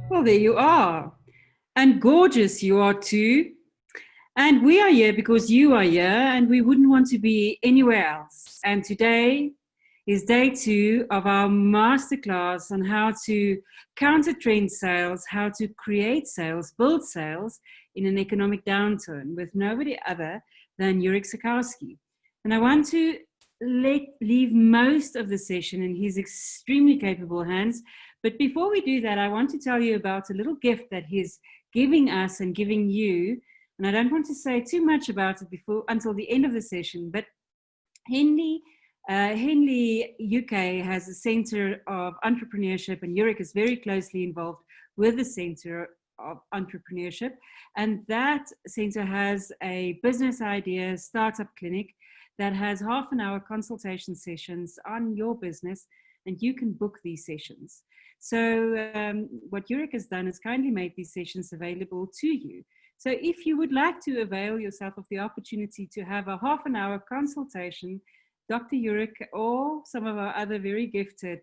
Well, there you are. And gorgeous you are too. And we are here because you are here, and we wouldn't want to be anywhere else. And today is day 2 of our masterclass on how to counter trend sales, how to create sales, build sales in an economic downturn with nobody other than Jurek Sikowski. And I want to leave most of the session in his extremely capable hands. But before we do that, I want to tell you about a little gift that he's giving us and giving you. And I don't want to say too much about it until the end of the session, but Henley UK has a Center of Entrepreneurship, and Jurek is very closely involved with the Center of Entrepreneurship. And that center has a business idea startup clinic that has half-an-hour consultation sessions on your business, and you can book these sessions. So what Jurek has done is kindly made these sessions available to you. So if you would like to avail yourself of the opportunity to have a half-an-hour consultation, Dr. Jurek or some of our other very gifted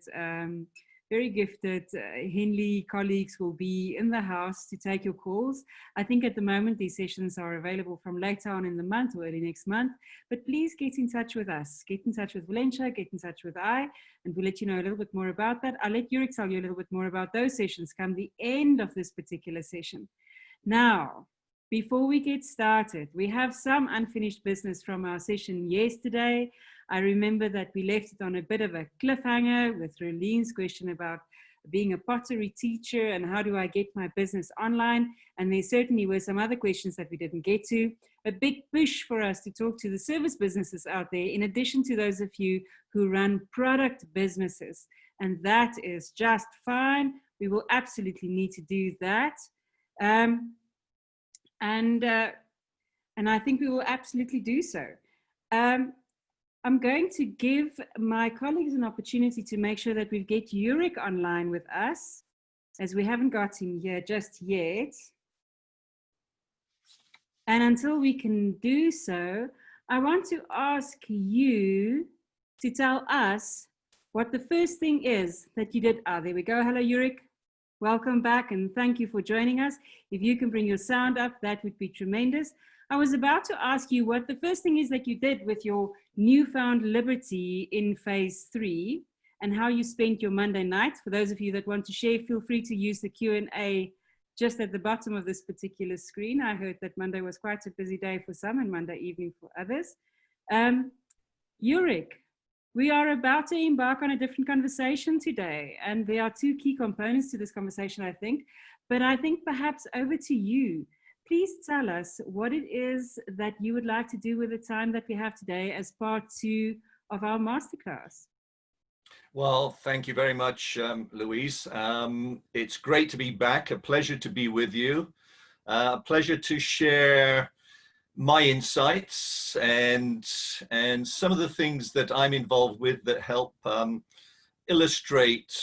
Henley colleagues will be in the house to take your calls. I think at the moment these sessions are available from later on in the month or early next month, but please get in touch with us. Get in touch with Valencia, get in touch with I, and we'll let you know a little bit more about that. I'll let Jurek tell you a little bit more about those sessions come the end of this particular session. Now, before we get started, we have some unfinished business from our session yesterday. I remember that we left it on a bit of a cliffhanger with Rolene's question about being a pottery teacher and how do I get my business online. And there certainly were some other questions that we didn't get to. A big push for us to talk to the service businesses out there, in addition to those of you who run product businesses. And that is just fine. We will absolutely need to do that. And I think we will absolutely do so. I'm going to give my colleagues an opportunity to make sure that we get Jurek online with us, as we haven't got him here just yet. And until we can do so, I want to ask you to tell us what the first thing is that you did. There we go. Hello, Jurek. Welcome back, and thank you for joining us. If you can bring your sound up, that would be tremendous. I was about to ask you what the first thing is that you did with your newfound liberty in phase 3 and how you spent your Monday night. For those of you that want to share, feel free to use the Q&A just at the bottom of this particular screen. I heard that Monday was quite a busy day for some and Monday evening for others. Jurek, we are about to embark on a different conversation today, and there are 2 key components to this conversation, I think. But I think perhaps over to you. Please tell us what it is that you would like to do with the time that we have today as part 2 of our masterclass. Well, thank you very much, Louise. It's great to be back, a pleasure to be with you, a pleasure to share my insights and some of the things that I'm involved with that help illustrate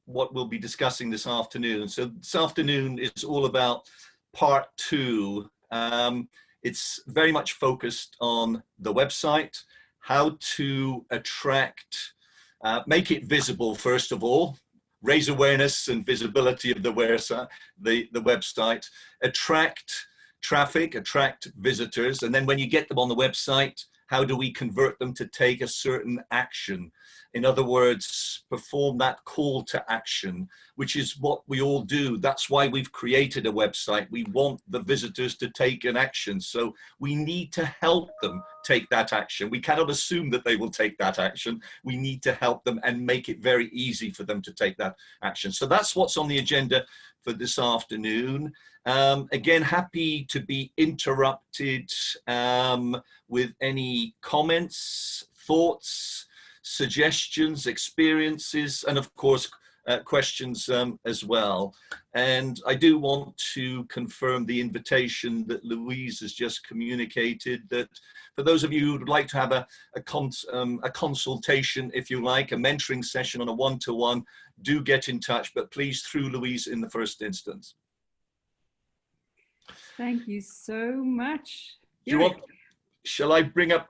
what we'll be discussing this afternoon. So this afternoon is all about part 2. It's very much focused on the website, how to attract, make it visible first of all, raise awareness and visibility of the website, attract traffic, attract visitors, and then when you get them on the website, how do we convert them to take a certain action? In other words, perform that call to action, which is what we all do. That's why we've created a website. We want the visitors to take an action. So we need to help them take that action. We cannot assume that they will take that action. We need to help them and make it very easy for them to take that action. So that's what's on the agenda for this afternoon. Again, happy to be interrupted with any comments, thoughts, suggestions, experiences, and of course, questions as well. And I do want to confirm the invitation that Louise has just communicated, that for those of you who would like to have a consultation, if you like, a mentoring session on a one-to-one, do get in touch, but please through Louise in the first instance. Thank you so much. Do you want, shall I bring up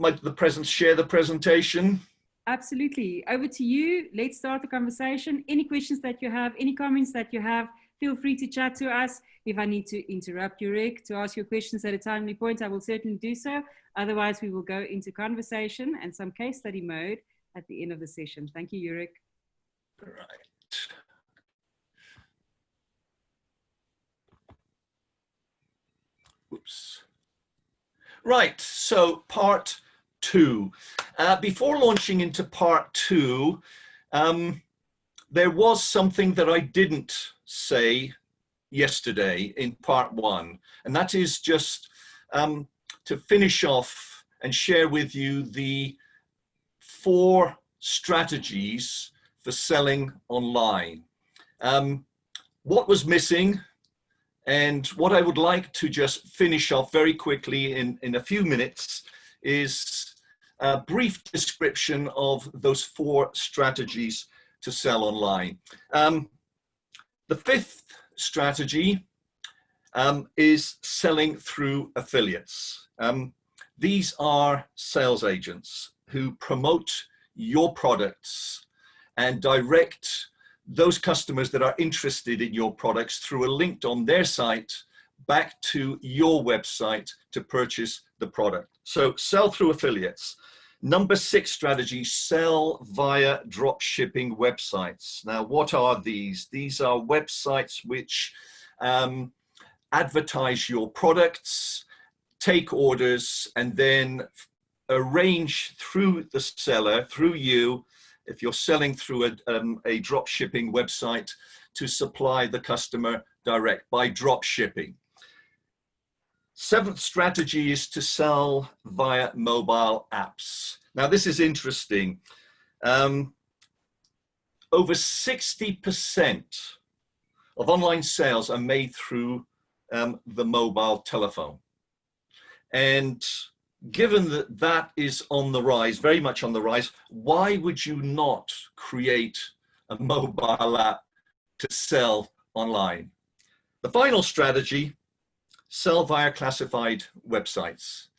share the presentation? Absolutely. Over to you. Let's start the conversation. Any questions that you have, any comments that you have, feel free to chat to us. If I need to interrupt you, Rick, to ask your questions at a timely point, I will certainly do so. Otherwise, we will go into conversation and some case study mode at the end of the session. Thank you, Rick. Right. Oops. Right, so part 2. Before launching into part 2, there was something that I didn't say yesterday in part 1, and that is just to finish off and share with you the 4 strategies for selling online. What was missing, and what I would like to just finish off very quickly in a few minutes is a brief description of those 4 strategies to sell online. The 5th strategy is selling through affiliates. These are sales agents who promote your products and direct those customers that are interested in your products through a link on their site back to your website to purchase the product. So sell through affiliates. Number 6 strategy, sell via drop shipping websites. Now, what are these? These are websites which advertise your products, take orders, and then arrange through the seller, through you, if you're selling through a drop shipping website, to supply the customer direct by drop shipping. 7th strategy is to sell via mobile apps. Now, this is interesting. Over 60% of online sales are made through the mobile telephone. And given that that is on the rise, very much on the rise, why would you not create a mobile app to sell online? The final strategy, sell via classified websites.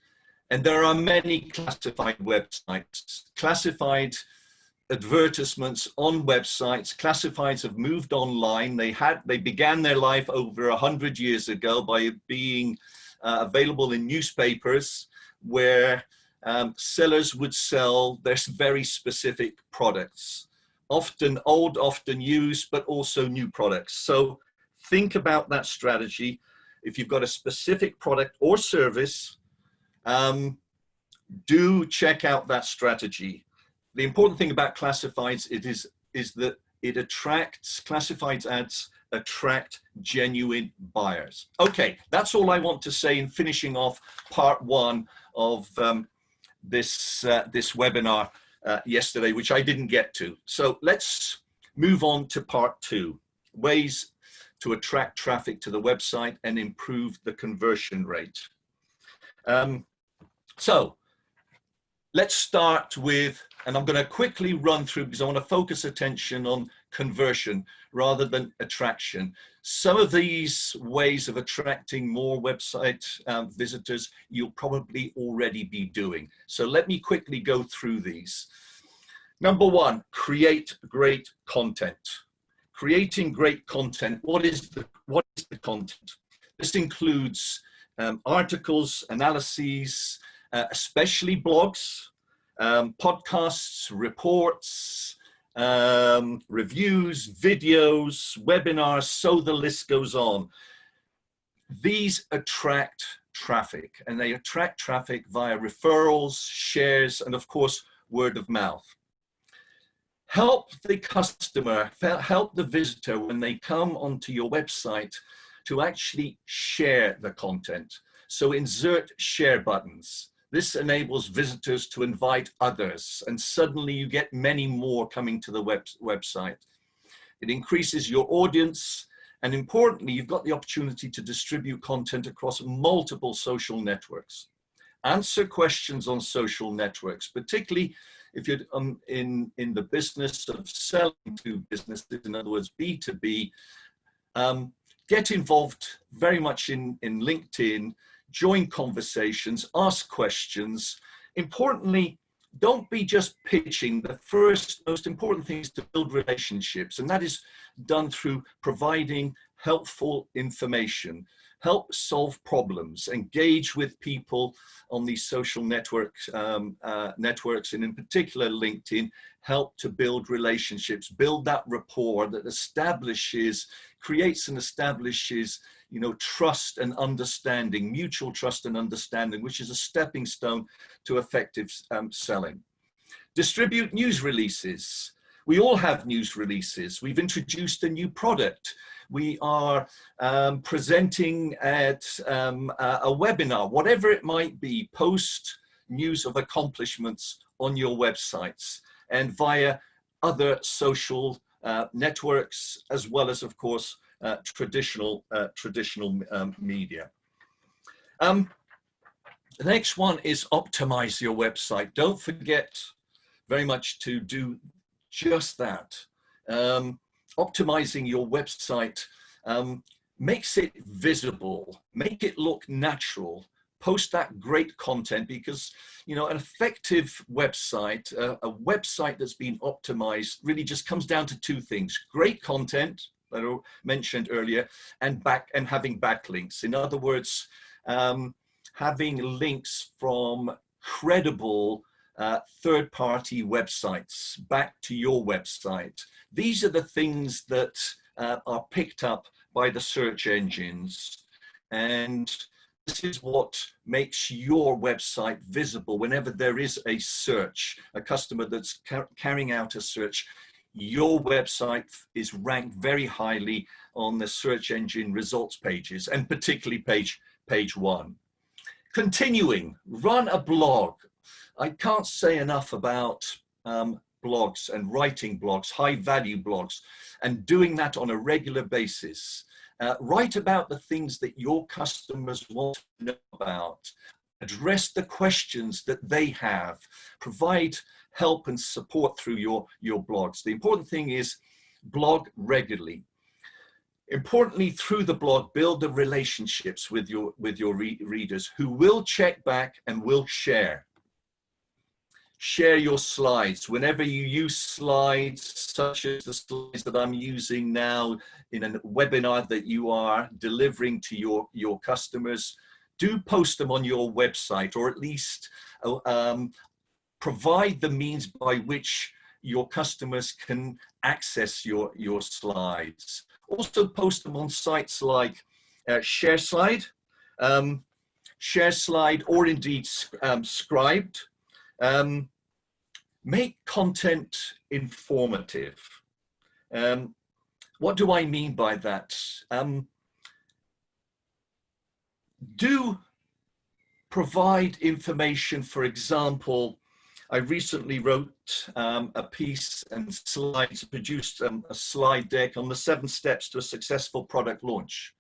And there are many classified websites, classified advertisements on websites. Classifieds have moved online. They began their life over 100 years ago by being available in newspapers, where sellers would sell their very specific products, often old, often used, but also new products. So think about that strategy. If you've got a specific product or service, do check out that strategy. The important thing about classifieds is that it attracts, classifieds ads attract genuine buyers. Okay, that's all I want to say in finishing off part 1 of this webinar yesterday, which I didn't get to. So let's move on to part 2, ways to attract traffic to the website and improve the conversion rate. So let's start with, and I'm going to quickly run through because I want to focus attention on conversion rather than attraction. Some of these ways of attracting more website visitors you'll probably already be doing. So let me quickly go through these. Number 1, create great content. Creating great content. What is the content? This includes articles, analyses, especially blogs, podcasts, reports, reviews, videos, webinars, so the list goes on. These attract traffic, and they attract traffic via referrals, shares, and of course, word of mouth. Help the customer, help the visitor when they come onto your website to actually share the content. So insert share buttons. This enables visitors to invite others, and suddenly you get many more coming to the website. It increases your audience, and importantly, you've got the opportunity to distribute content across multiple social networks. Answer questions on social networks, particularly if you're in the business of selling to businesses, in other words, B2B. Get involved very much in LinkedIn, join conversations, ask questions. Importantly, don't be just pitching. The first most important thing is to build relationships, and that is done through providing helpful information, help solve problems, engage with people on these social networks, and in particular LinkedIn, help to build relationships, build that rapport that creates and establishes, you know, trust and understanding, mutual trust and understanding, which is a stepping stone to effective selling. Distribute news releases. We all have news releases. We've introduced a new product. We are presenting at a webinar, whatever it might be. Post news of accomplishments on your websites and via other social networks, as well as, of course, traditional media. The next one is optimize your website. Don't forget very much to do just that. Optimizing your website makes it visible, make it look natural, post that great content, because, you know, an effective website, a website that's been optimized, really just comes down to two things: great content that I mentioned earlier, and having backlinks. In other words, having links from credible third-party websites back to your website. These are the things that are picked up by the search engines, and this is what makes your website visible whenever there is a search, a customer that's carrying out a search. Your website is ranked very highly on the search engine results pages, and particularly page 1. Continuing, run a blog. I can't say enough about blogs and writing blogs, high value blogs, and doing that on a regular basis. Write about the things that your customers want to know about. Address the questions that they have. Provide help and support through your blogs. The important thing is blog regularly. Importantly, through the blog, build the relationships with your readers who will check back and will share. Share your slides. Whenever you use slides, such as the slides that I'm using now in a webinar that you are delivering to your customers, do post them on your website, or at least provide the means by which your customers can access your slides. Also post them on sites like ShareSlide, or indeed Scribed. Make content informative. What do I mean by that? Do provide information. For example, I recently wrote a piece and slides, produced a slide deck on the 7 steps to a successful product launch.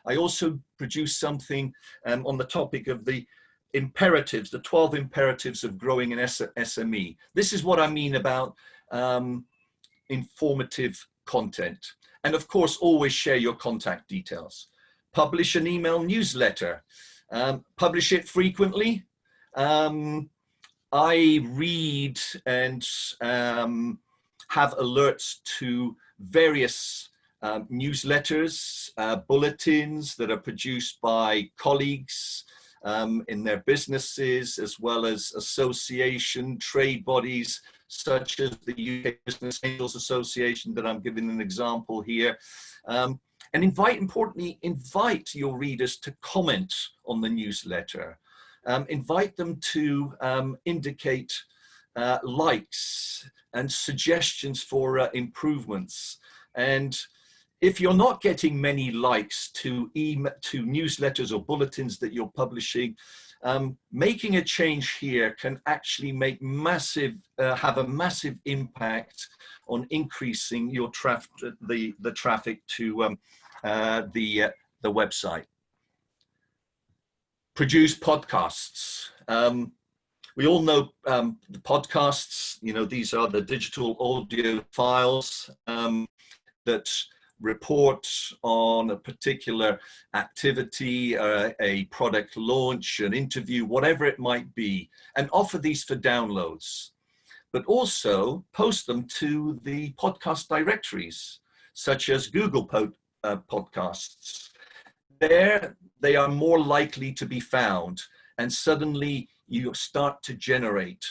I also produced something on the topic of the imperatives, the 12 imperatives of growing an SME. This is what I mean about informative content. And of course, always share your contact details. Publish an email newsletter. Publish it frequently. I read and have alerts to various newsletters, bulletins that are produced by colleagues in their businesses, as well as association, trade bodies, such as the UK Business Angels Association that I'm giving an example here. And importantly, invite your readers to comment on the newsletter. Invite them to indicate likes and suggestions for improvements. And if you're not getting many likes to newsletters or bulletins that you're publishing, making a change here can actually make have a massive impact on increasing your the traffic to the website. Produce podcasts. We all know the podcasts. You know, these are the digital audio files that report on a particular activity, a product launch, an interview, whatever it might be, and offer these for downloads, but also post them to the podcast directories, such as Google Podcasts. There, they are more likely to be found, and suddenly you start to generate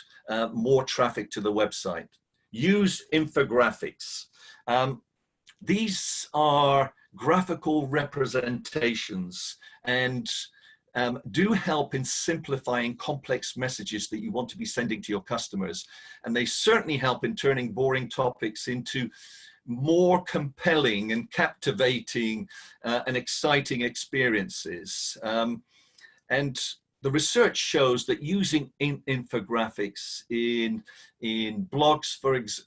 more traffic to the website. Use infographics. These are graphical representations and do help in simplifying complex messages that you want to be sending to your customers. And they certainly help in turning boring topics into more compelling and captivating and exciting experiences. And the research shows that using infographics in blogs,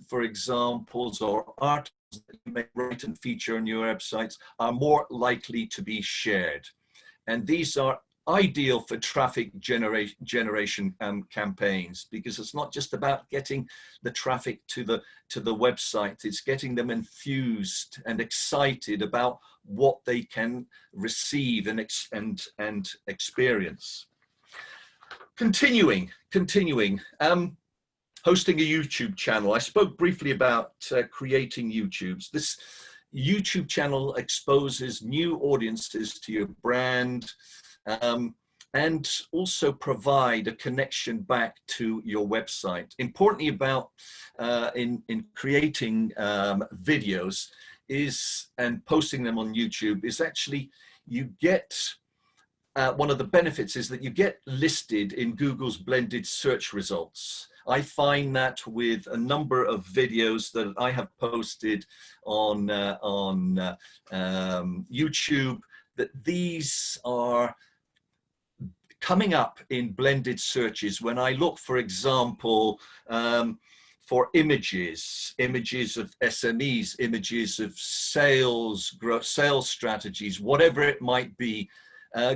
for examples, or articles that you may write and feature on your websites are more likely to be shared. And these are ideal for traffic generation campaigns, because it's not just about getting the traffic to the website, it's getting them enthused and excited about what they can receive and experience. Continuing, hosting a YouTube channel. I spoke briefly about creating YouTubes. This YouTube channel exposes new audiences to your brand, and also provide a connection back to your website. Importantly about in creating videos and posting them on YouTube is actually you get one of the benefits is that you get listed in Google's blended search results. I find that with a number of videos that I have posted on YouTube, that these are coming up in blended searches. When I look, for example, for images of SMEs, images of sales strategies, whatever it might be,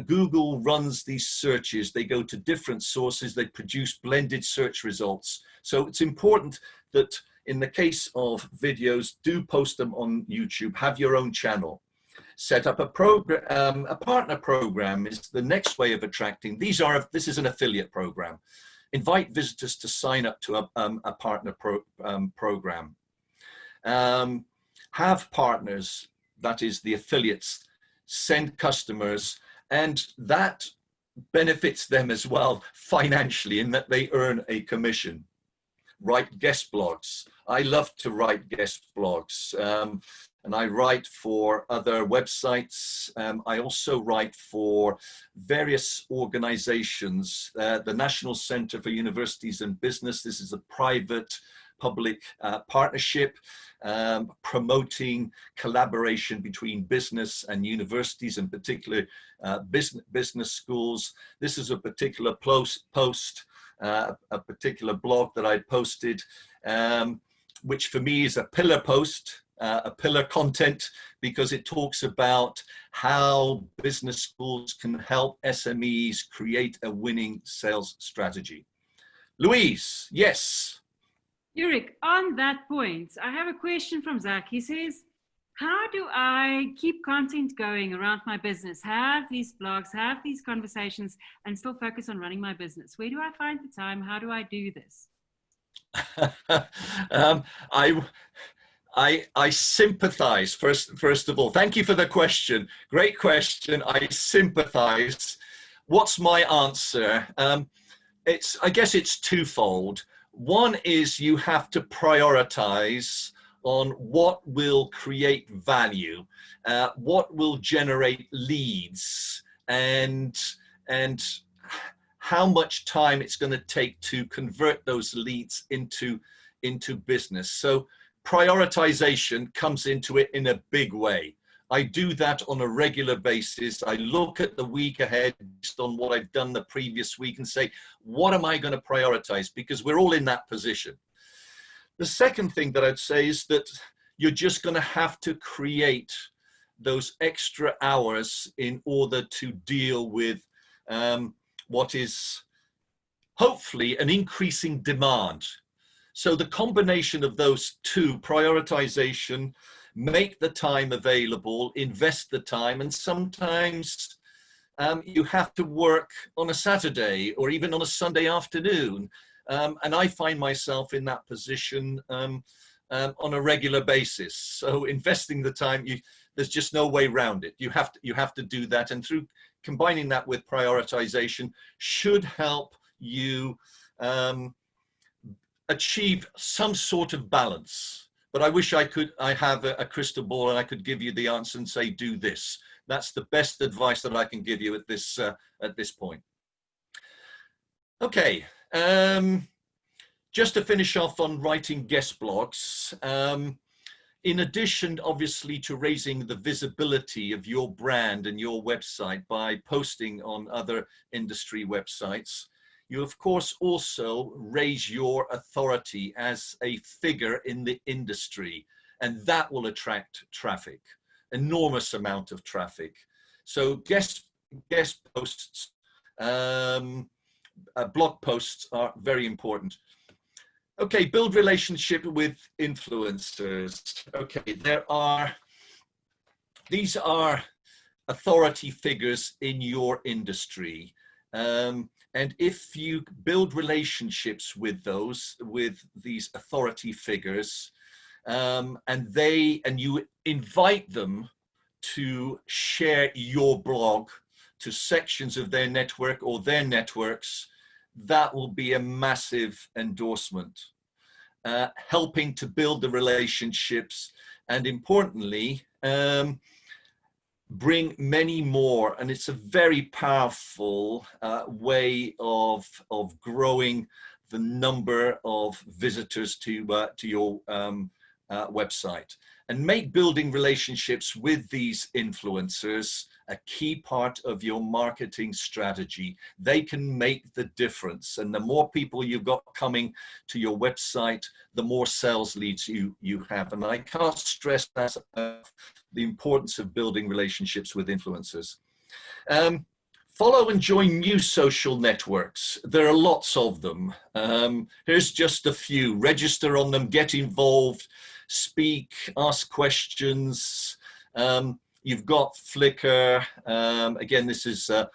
Google runs these searches. They go to different sources. They produce blended search results. So it's important that in the case of videos, do post them on YouTube. Have your own channel. Set up a program. A partner program is the next way of attracting. This is an affiliate program. Invite visitors to sign up to a partner program. Have partners, that is the affiliates, send customers, and that benefits them as well financially in that they earn a commission. Write guest blogs. I love to write guest blogs, and I write for other websites. I also write for various organizations, the National Center for Universities and Business. This is a private public partnership promoting collaboration between business and universities, in particular business schools. This is a particular post, a particular blog that I posted, which for me is a pillar post, a pillar content, because it talks about how business schools can help SMEs create a winning sales strategy. Louise, yes. Ulrich, on that point, I have a question from Zach. He says, how do I keep content going around my business, have these blogs, have these conversations, and still focus on running my business? Where do I find the time? How do I do this? I sympathize, first of all. Thank you for the question. Great question. I sympathize. What's my answer? I guess it's twofold. One is you have to prioritize on what will create value, what will generate leads, and how much time it's going to take to convert those leads into business. So prioritization comes into it in a big way. I do that on a regular basis. I look at the week ahead based on what I've done the previous week and say, what am I going to prioritize? Because we're all in that position. The second thing that I'd say is that you're just going to have to create those extra hours in order to deal with what is hopefully an increasing demand. So the combination of those two, prioritization, make the time available, invest the time, and sometimes you have to work on a Saturday or even on a Sunday afternoon. And I find myself in that position on a regular basis. So investing the time, there's just no way around it. You have to do that, and through combining that with prioritization should help you achieve some sort of balance. But I wish I have a crystal ball and I could give you the answer and say, do this. That's the best advice that I can give you at this point. Okay, just to finish off on writing guest blogs, in addition, obviously, to raising the visibility of your brand and your website by posting on other industry websites, you of course also raise your authority as a figure in the industry, and that will attract traffic, enormous amount of traffic. So guest posts, blog posts are very important. Okay, build relationship with influencers. Okay, these are authority figures in your industry. And if you build relationships with these authority figures, and you invite them to share your blog to sections of their network or their networks, that will be a massive endorsement, helping to build the relationships, and importantly, bring many more. And it's a very powerful way of growing the number of visitors to your website, and make building relationships with these influencers a key part of your marketing strategy. They can make the difference, and the more people you've got coming to your website, the more sales leads you have. And I can't stress that the importance of building relationships with influencers. Follow and join new social networks. There are lots of them. Here's just a few. Register on them, get involved, speak, ask questions. You've got Flickr. Again, this is a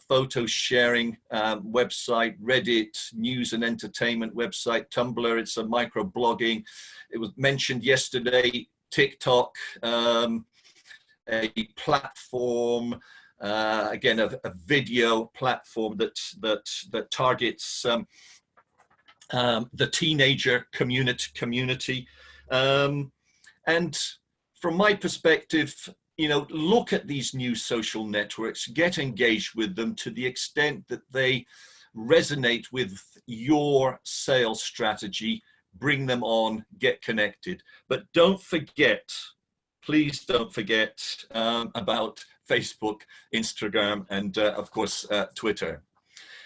photo sharing website, Reddit, news and entertainment website, Tumblr, it's a microblogging. It was mentioned yesterday, TikTok, a platform, again, a video platform that targets the teenager community. And from my perspective, look at these new social networks, get engaged with them to the extent that they resonate with your sales strategy, bring them on, get connected. But don't forget, please don't forget about Facebook, Instagram, and of course, Twitter.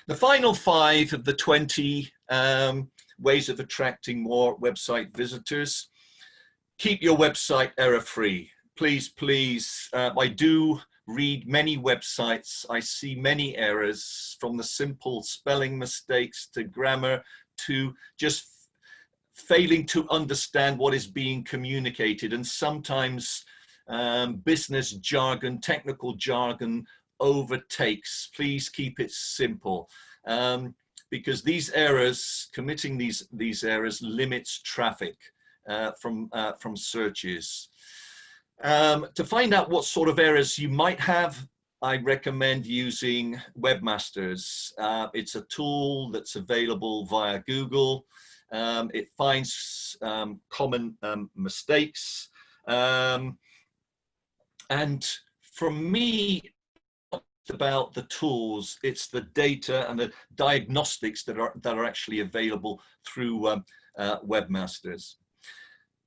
The final 5 of the 20 ways of attracting more website visitors. Keep your website error-free. Please, please, I do read many websites. I see many errors, from the simple spelling mistakes to grammar to just failing to understand what is being communicated. And sometimes business jargon, technical jargon overtakes. Please keep it simple, because these errors, committing these errors limits traffic from searches. To find out what sort of errors you might have, I recommend using Webmasters. It's a tool that's available via Google. It finds common mistakes. And for me, it's about the tools, it's the data and the diagnostics that are actually available through Webmasters.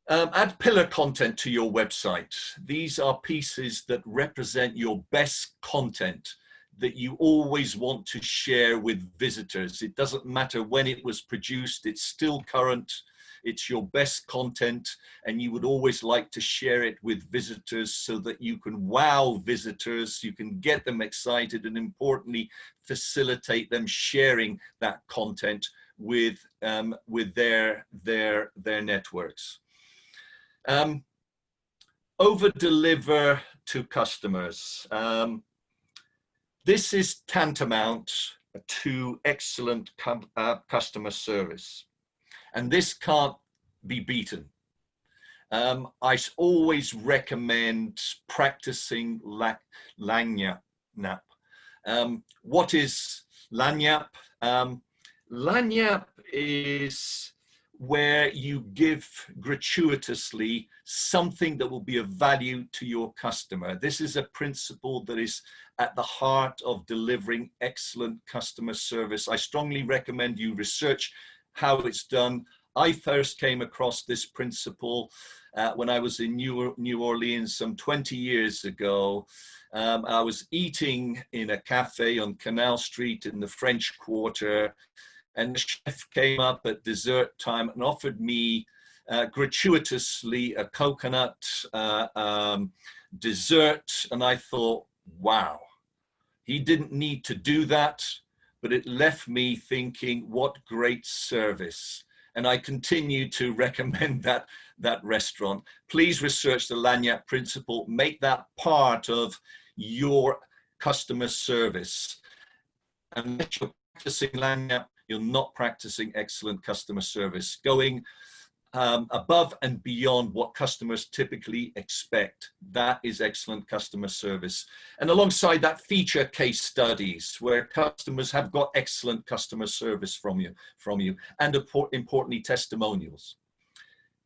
Add pillar content to your website. These are pieces that represent your best content that you always want to share with visitors. It doesn't matter when it was produced, it's still current, it's your best content, and you would always like to share it with visitors so that you can wow visitors, you can get them excited, and importantly, facilitate them sharing that content with their networks. over deliver to customers. This is tantamount to excellent customer service, and this can't be beaten. I always recommend practicing Lagniappe. What is Lagniappe? Lagniappe is where you give gratuitously something that will be of value to your customer. This is a principle that is at the heart of delivering excellent customer service. I strongly recommend you research how it's done. I first came across this principle when I was in New Orleans some 20 years ago. I was eating in a cafe on Canal Street in the French Quarter, and the chef came up at dessert time and offered me gratuitously a coconut dessert. And I thought, wow, he didn't need to do that, but it left me thinking, what great service. And I continue to recommend that restaurant. Please research the Lagniappe principle, make that part of your customer service. Unless you're practicing Lagniappe, you're not practicing excellent customer service, going above and beyond what customers typically expect. That is excellent customer service. And alongside that, feature case studies where customers have got excellent customer service from you, and importantly, testimonials.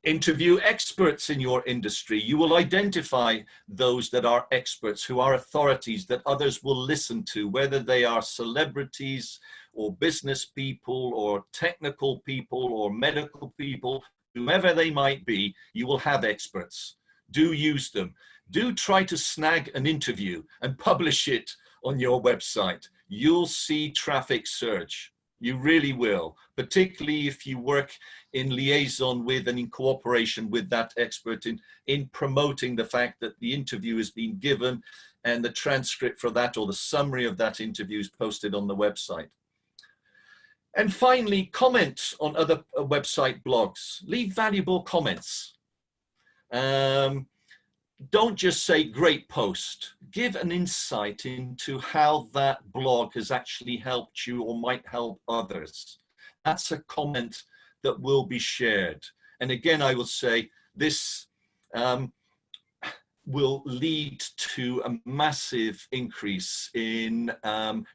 Interview experts in your industry. You will identify those that are experts, who are authorities that others will listen to, whether they are celebrities or business people or technical people or medical people, whoever they might be. You will have experts. Do use them. Do try to snag an interview and publish it on your website. You'll see traffic surge. You really will, particularly if you work in liaison with and in cooperation with that expert in promoting the fact that the interview has been given and the transcript for that or the summary of that interview is posted on the website. And finally, comment on other website blogs. Leave valuable comments. Don't just say great post. Give an insight into how that blog has actually helped you or might help others. That's a comment that will be shared. And again, I will say this will lead to a massive increase in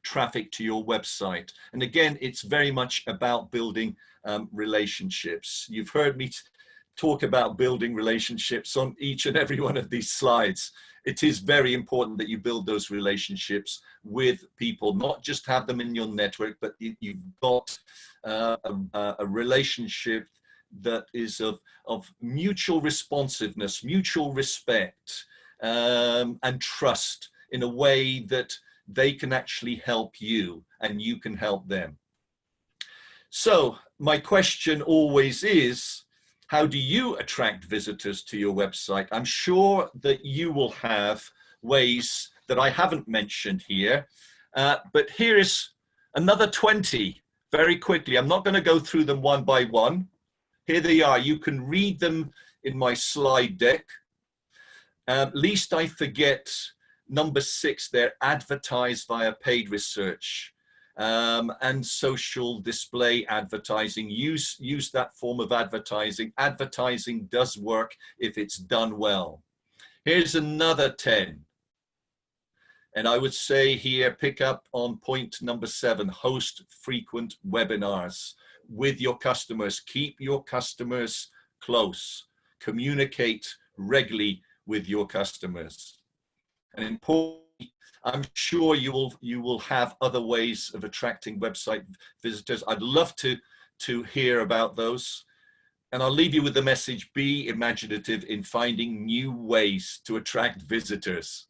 traffic to your website. And again, it's very much about building relationships. You've heard me talk about building relationships on each and every one of these slides. It is very important that you build those relationships with people, not just have them in your network, but you've got a relationship that is of mutual responsiveness, mutual respect, and trust, in a way that they can actually help you and you can help them. So my question always is, how do you attract visitors to your website? I'm sure that you will have ways that I haven't mentioned here, but here is another 20 very quickly. I'm not going to go through them one by one. Here they are. You can read them in my slide deck. Least I forget number 6 there, advertise via paid research. And social display advertising. Use that form of advertising. Advertising does work if it's done well. Here's another 10. And I would say here, pick up on point number 7, host frequent webinars with your customers. Keep your customers close. Communicate regularly with your customers. And importantly, I'm sure you will have other ways of attracting website visitors. I'd love to hear about those. And I'll leave you with the message: be imaginative in finding new ways to attract visitors.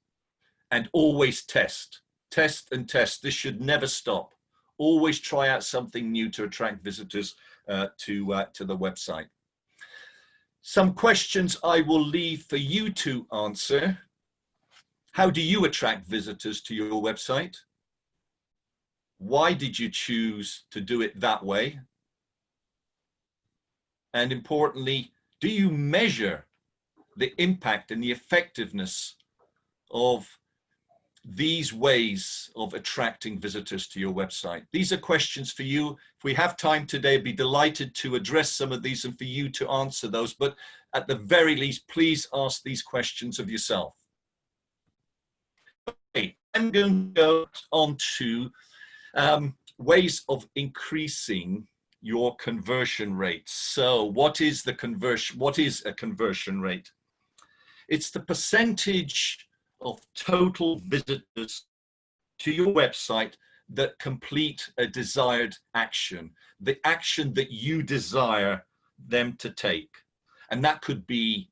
And always test, test and test. This should never stop. Always try out something new to attract visitors to the website. Some questions I will leave for you to answer. How do you attract visitors to your website? Why did you choose to do it that way? And importantly, do you measure the impact and the effectiveness of these ways of attracting visitors to your website? These are questions for you. If we have time today, I'd be delighted to address some of these and for you to answer those. But at the very least, please ask these questions of yourself. Okay, I'm going to go on to ways of increasing your conversion rate. So what is the conversion? What is a conversion rate? It's the percentage of total visitors to your website that complete a desired action, the action that you desire them to take. And that could be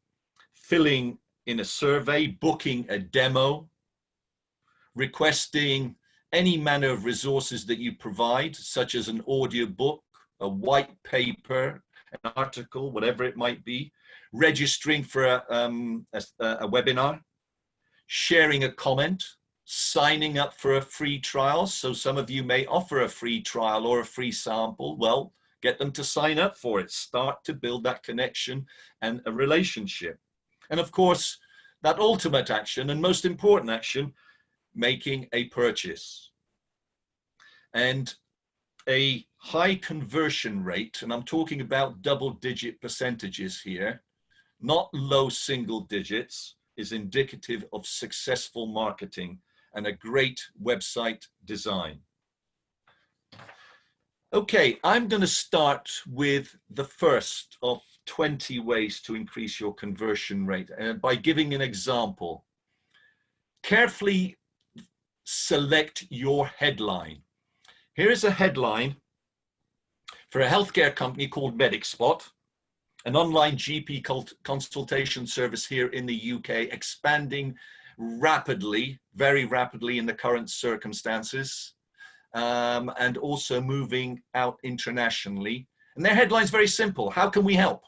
filling in a survey, booking a demo, requesting any manner of resources that you provide, such as an audio book, a white paper, an article, whatever it might be, registering for a webinar, sharing a comment, signing up for a free trial. So some of you may offer a free trial or a free sample. Well, get them to sign up for it. Start to build that connection and a relationship. And of course, that ultimate action and most important action, making a purchase. And a high conversion rate, and I'm talking about double-digit percentages here, not low single digits, is indicative of successful marketing and a great website design. Okay, I'm going to start with the first of 20 ways to increase your conversion rate, and by giving an example. Carefully select your headline. Here is a headline for a healthcare company called MedicSpot, an online GP consultation service here in the UK, expanding rapidly, very rapidly in the current circumstances, and also moving out internationally. And their headline is very simple: how can we help?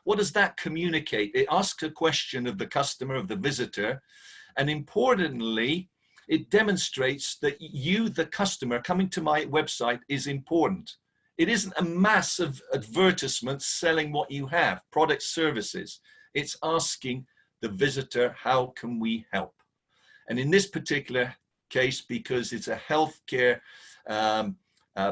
What does that communicate? It asks a question of the customer, of the visitor, and importantly, it demonstrates that you, the customer, coming to my website is important. It isn't a massive advertisement selling what you have, products, services. It's asking the visitor, how can we help? And in this particular case, because it's a healthcare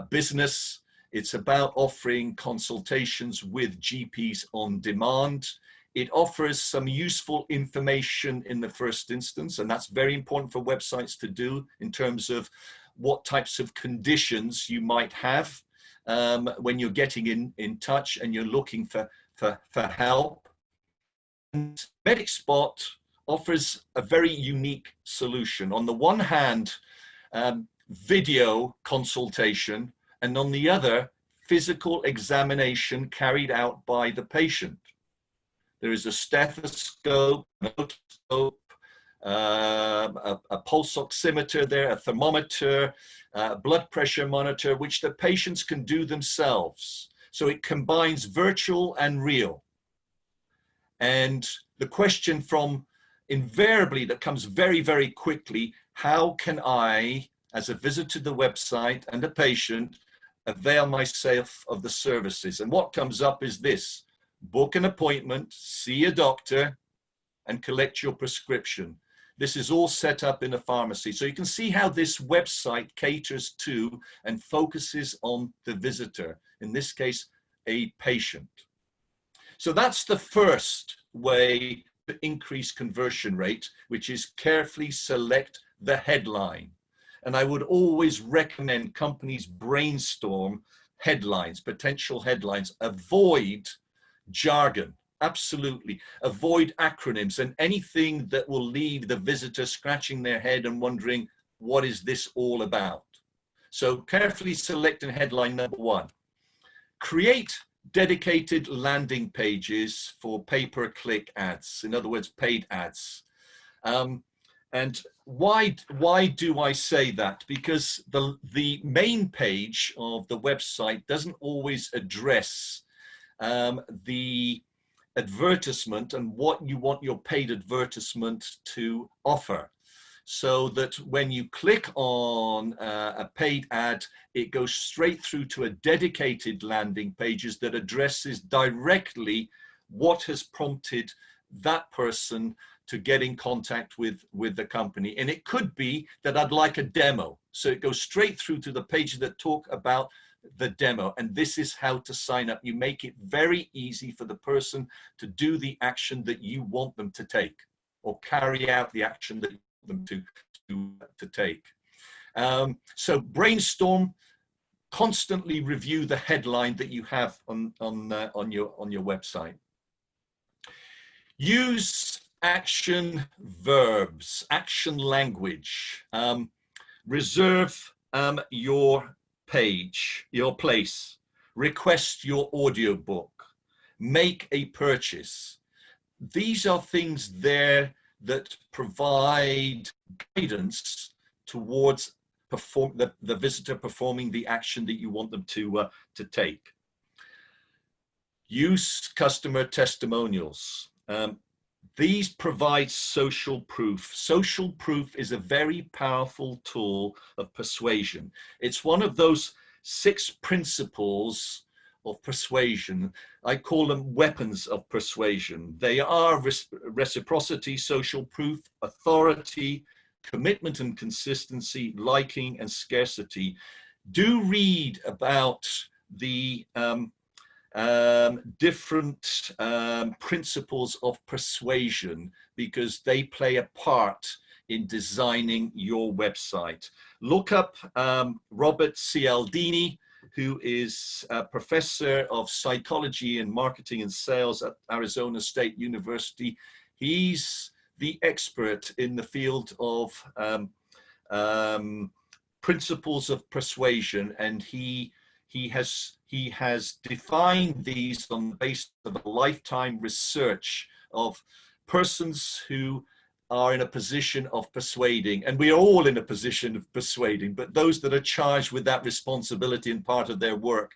business, it's about offering consultations with GPs on demand. It offers some useful information in the first instance, and that's very important for websites to do in terms of what types of conditions you might have when you're getting in touch and you're looking for help. And MedicSpot offers a very unique solution. On the one hand, video consultation, and on the other, physical examination carried out by the patient. There is a stethoscope, an otoscope, a pulse oximeter there, a thermometer, a blood pressure monitor, which the patients can do themselves. So it combines virtual and real. And the question invariably that comes very, very quickly, how can I, as a visitor to the website and a patient, avail myself of the services? And what comes up is this: book an appointment, see a doctor, and collect your prescription. This is all set up in a pharmacy. So you can see how this website caters to and focuses on the visitor, in this case, a patient. So that's the first way to increase conversion rate, which is carefully select the headline. And I would always recommend companies brainstorm headlines, potential headlines. Avoid jargon, absolutely. Avoid acronyms and anything that will leave the visitor scratching their head and wondering, what is this all about? So carefully select a headline number one. Create dedicated landing pages for pay-per-click ads, in other words, paid ads. And why do I say that? Because the main page of the website doesn't always address the advertisement and what you want your paid advertisement to offer. So that when you click on a paid ad, it goes straight through to a dedicated landing pages that addresses directly what has prompted that person to get in contact with the company. And it could be that I'd like a demo. So it goes straight through to the page that talk about the demo. And this is how to sign up. You make it very easy for the person to do the action that you want them to take, or carry out the action that you want them to take. So brainstorm, constantly review the headline that you have on your website. Use action verbs, action language. Reserve your page, your place. Request your audiobook. Make a purchase. These are things there that provide guidance towards the visitor performing the action that you want them to take. Use customer testimonials. These provide social proof. Social proof is a very powerful tool of persuasion. It's one of those 6 principles of persuasion. I call them weapons of persuasion. They are reciprocity, social proof, authority, commitment and consistency, liking and scarcity. Do read about the different principles of persuasion, because they play a part in designing your website. Look up Robert Cialdini, who is a professor of psychology and marketing and sales at Arizona State University. He's the expert in the field of principles of persuasion, and he has defined these on the basis of a lifetime research of persons who are in a position of persuading, and we are all in a position of persuading, but those that are charged with that responsibility and part of their work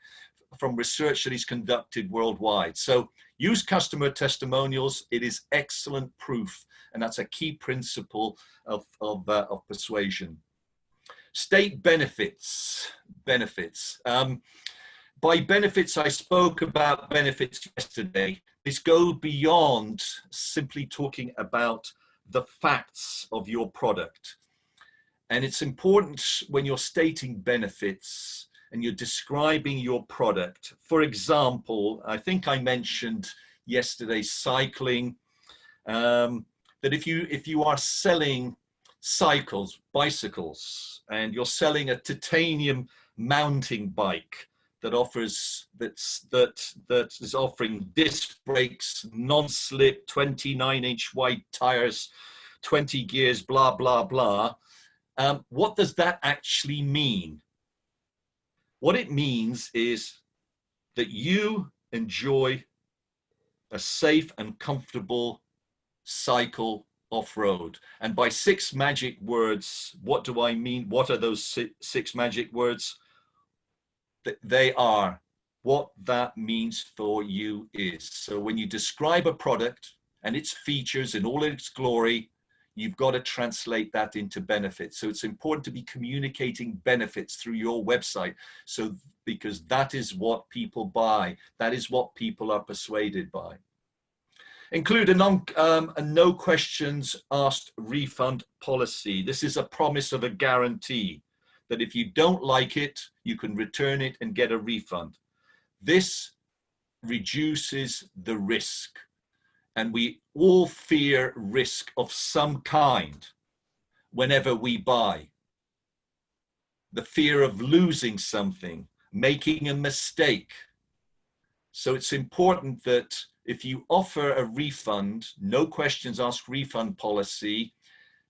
from research that is conducted worldwide. So use customer testimonials. It is excellent proof, and that's a key principle of persuasion. State benefits. By benefits, I spoke about benefits yesterday. This goes beyond simply talking about the facts of your product. And it's important when you're stating benefits and you're describing your product. For example, I think I mentioned yesterday cycling, that if you are selling bicycles, and you're selling a titanium mounting bike that is offering disc brakes, non-slip, 29-inch wide tires, 20 gears, blah, blah, blah. What does that actually mean? What it means is that you enjoy a safe and comfortable cycle off-road. And by 6 magic words, what do I mean? What are those 6 magic words? They are what that means for you is. So when you describe a product and its features in all its glory, you've got to translate that into benefits. So it's important to be communicating benefits through your website, because that is what people buy. That is what people are persuaded by. Include a no questions asked refund policy. This is a promise of a guarantee that if you don't like it, you can return it and get a refund. This reduces the risk. And we all fear risk of some kind whenever we buy. The fear of losing something, making a mistake. So it's important that if you offer a refund, no questions asked refund policy,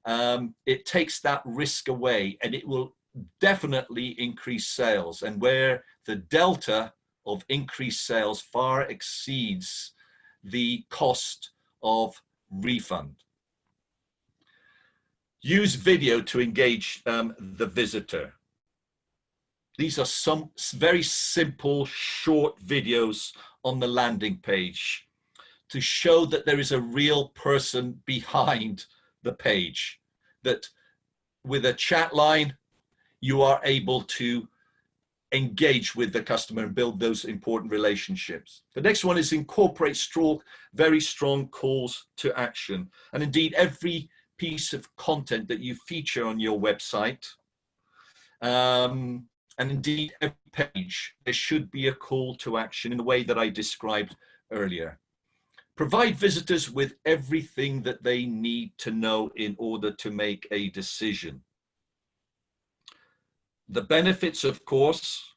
it takes that risk away, and it will definitely increase sales. And where the delta of increased sales far exceeds the cost of refund. Use video to engage the visitor. These are some very simple, short videos on the landing page to show that there is a real person behind the page, that with a chat line, you are able to engage with the customer and build those important relationships. The next one is incorporate very strong calls to action. And indeed, every piece of content that you feature on your website, and indeed every page, there should be a call to action in the way that I described earlier. Provide visitors with everything that they need to know in order to make a decision. The benefits, of course,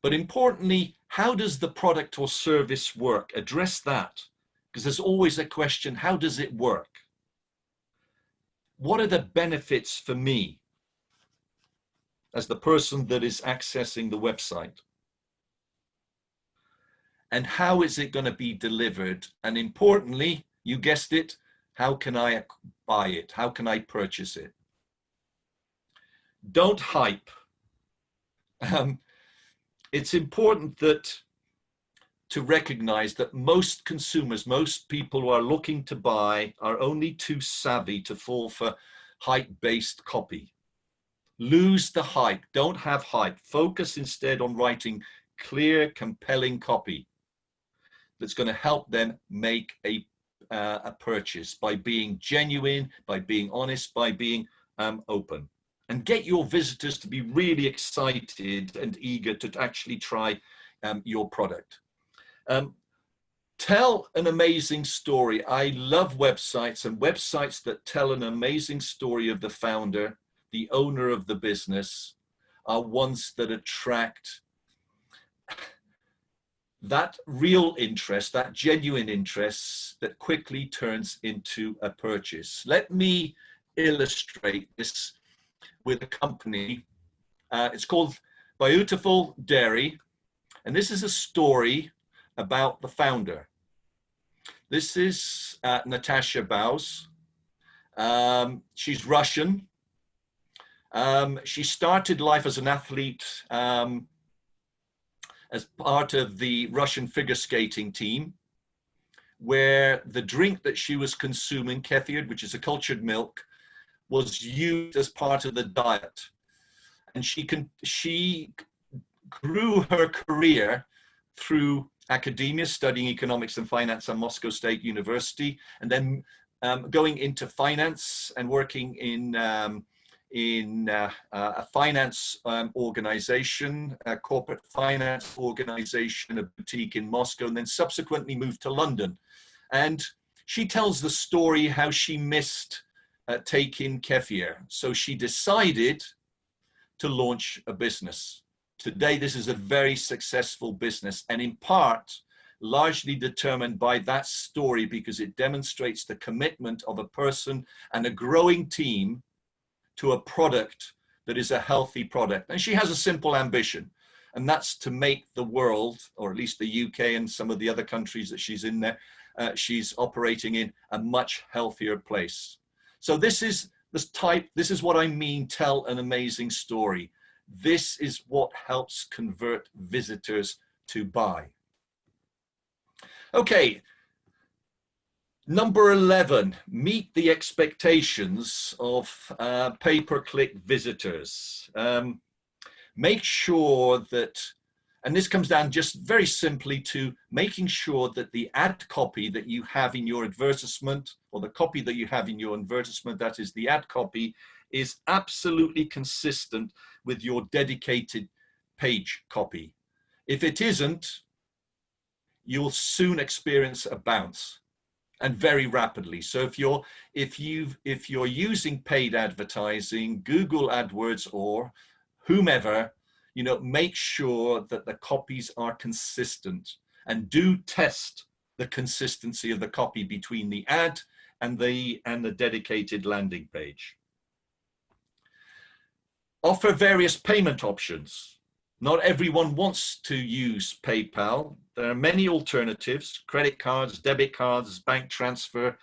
but importantly, how does the product or service work? Address that, because there's always a question, how does it work? What are the benefits for me as the person that is accessing the website? And how is it going to be delivered? And importantly, you guessed it, how can I buy it? How can I purchase it? Don't hype. It's important to recognize that most consumers, most people who are looking to buy are only too savvy to fall for hype-based copy. Lose the hype. Don't have hype. Focus instead on writing clear, compelling copy that's going to help them make a purchase by being genuine, by being honest, by being open. And get your visitors to be really excited and eager to actually try your product. Tell an amazing story. I love websites, and websites that tell an amazing story of the founder, the owner of the business, are ones that attract that real interest, that genuine interest that quickly turns into a purchase. Let me illustrate this with a company. It's called Beautiful Dairy, and this is a story about the founder. This is Natasha Baus. She's Russian. She started life as an athlete as part of the Russian figure skating team, where the drink that she was consuming, kefir, which is a cultured milk, was used as part of the diet. And she grew her career through academia, studying economics and finance at Moscow State University, and then going into finance and working in a finance organization, a corporate finance organization, a boutique in Moscow, and then subsequently moved to London. And she tells the story how she missed taking kefir. So she decided to launch a business. Today, this is a very successful business, and in part, largely determined by that story, because it demonstrates the commitment of a person and a growing team to a product that is a healthy product. And she has a simple ambition, and that's to make the world, or at least the UK and some of the other countries that she's in there, she's operating in, a much healthier place. So this is what I mean, tell an amazing story. This is what helps convert visitors to buy. Okay. Number 11, meet the expectations of pay-per-click visitors. Make sure that, and this comes down just very simply to making sure that the ad copy that you have in your advertisement, or the copy that you have in your advertisement, that is the ad copy, is absolutely consistent with your dedicated page copy. If it isn't, you'll soon experience a bounce, and very rapidly. So if you're using paid advertising, Google AdWords or whomever, make sure that the copies are consistent, and do test the consistency of the copy between the ad and the dedicated landing page. Offer various payment options. Not everyone wants to use PayPal. There are many alternatives: credit cards, debit cards, bank transfer,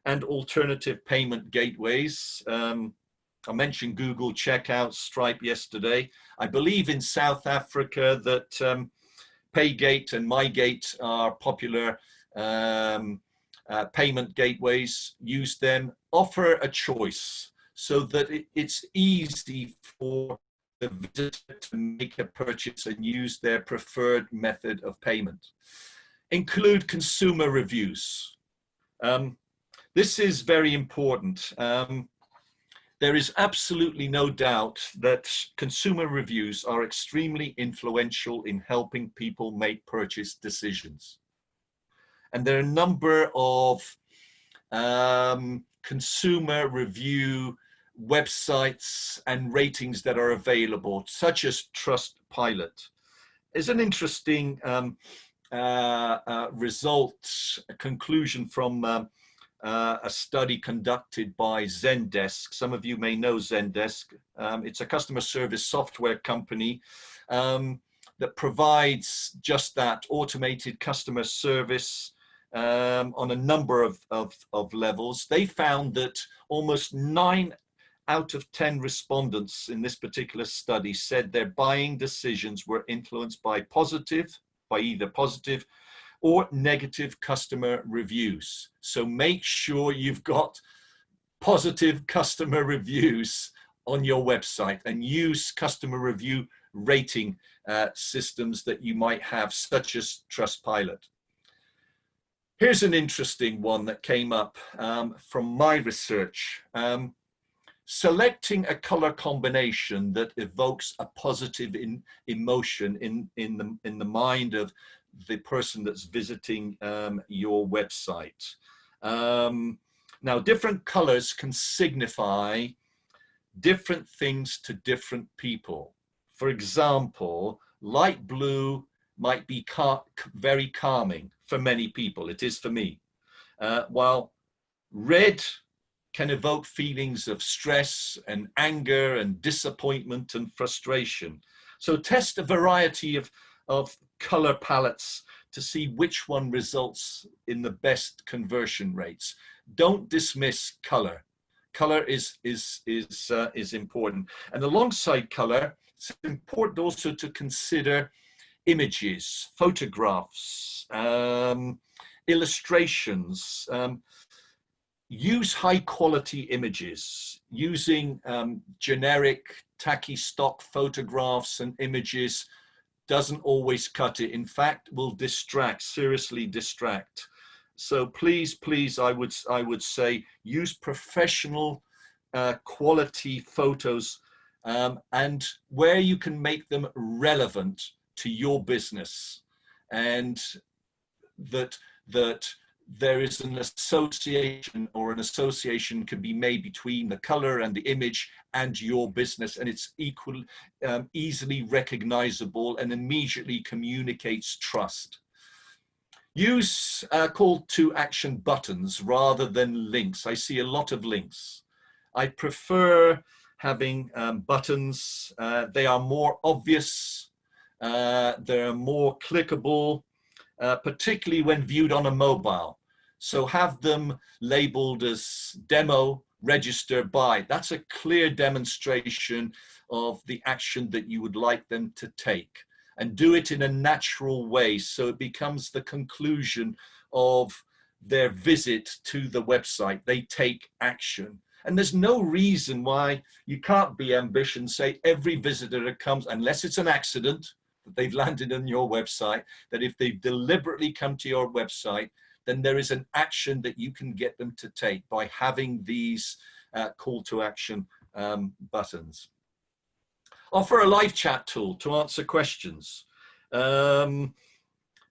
and alternative payment gateways. I mentioned Google Checkout, Stripe yesterday. I believe in South Africa that Paygate and MyGate are popular payment gateways. Use them. Offer a choice so that it's easy for the visitor to make a purchase and use their preferred method of payment. Include consumer reviews. This is very important. There is absolutely no doubt that consumer reviews are extremely influential in helping people make purchase decisions. And there are a number of consumer review websites and ratings that are available, such as Trustpilot. There's an interesting conclusion from a study conducted by Zendesk. Some of you may know Zendesk. It's a customer service software company that provides just that, automated customer service on a number of levels. They found that almost 9 out of 10 respondents in this particular study said their buying decisions were influenced by either positive or negative customer reviews. So make sure you've got positive customer reviews on your website, and use customer review rating systems that you might have, such as Trustpilot. Here's an interesting one that came up from my research. Selecting a color combination that evokes a positive emotion in the mind of the person that's visiting your website. Now, different colors can signify different things to different people. For example, light blue might be very calming for many people. It is for me. While red can evoke feelings of stress and anger and disappointment and frustration. So test a variety of color palettes to see which one results in the best conversion rates. Don't dismiss color. Color is important. And alongside color, it's important also to consider images, photographs, illustrations. Use high quality images. Using generic tacky stock photographs and images doesn't always cut it. In fact, will distract, seriously distract. So please, I would say use professional quality photos, and where you can make them relevant to your business, and that there is an association, or an association can be made between the color and the image and your business, and it's easily recognizable and immediately communicates trust. Use call to action buttons rather than links. I see a lot of links. I prefer having buttons. They are more obvious. They're more clickable, particularly when viewed on a mobile. So have them labeled as demo, register, buy. That's a clear demonstration of the action that you would like them to take, and do it in a natural way so it becomes the conclusion of their visit to the website. They take action. And there's no reason why you can't be ambitious and say every visitor that comes, unless it's an accident that they've landed on your website, that if they've deliberately come to your website, then there is an action that you can get them to take by having these call to action buttons. Offer a live chat tool to answer questions.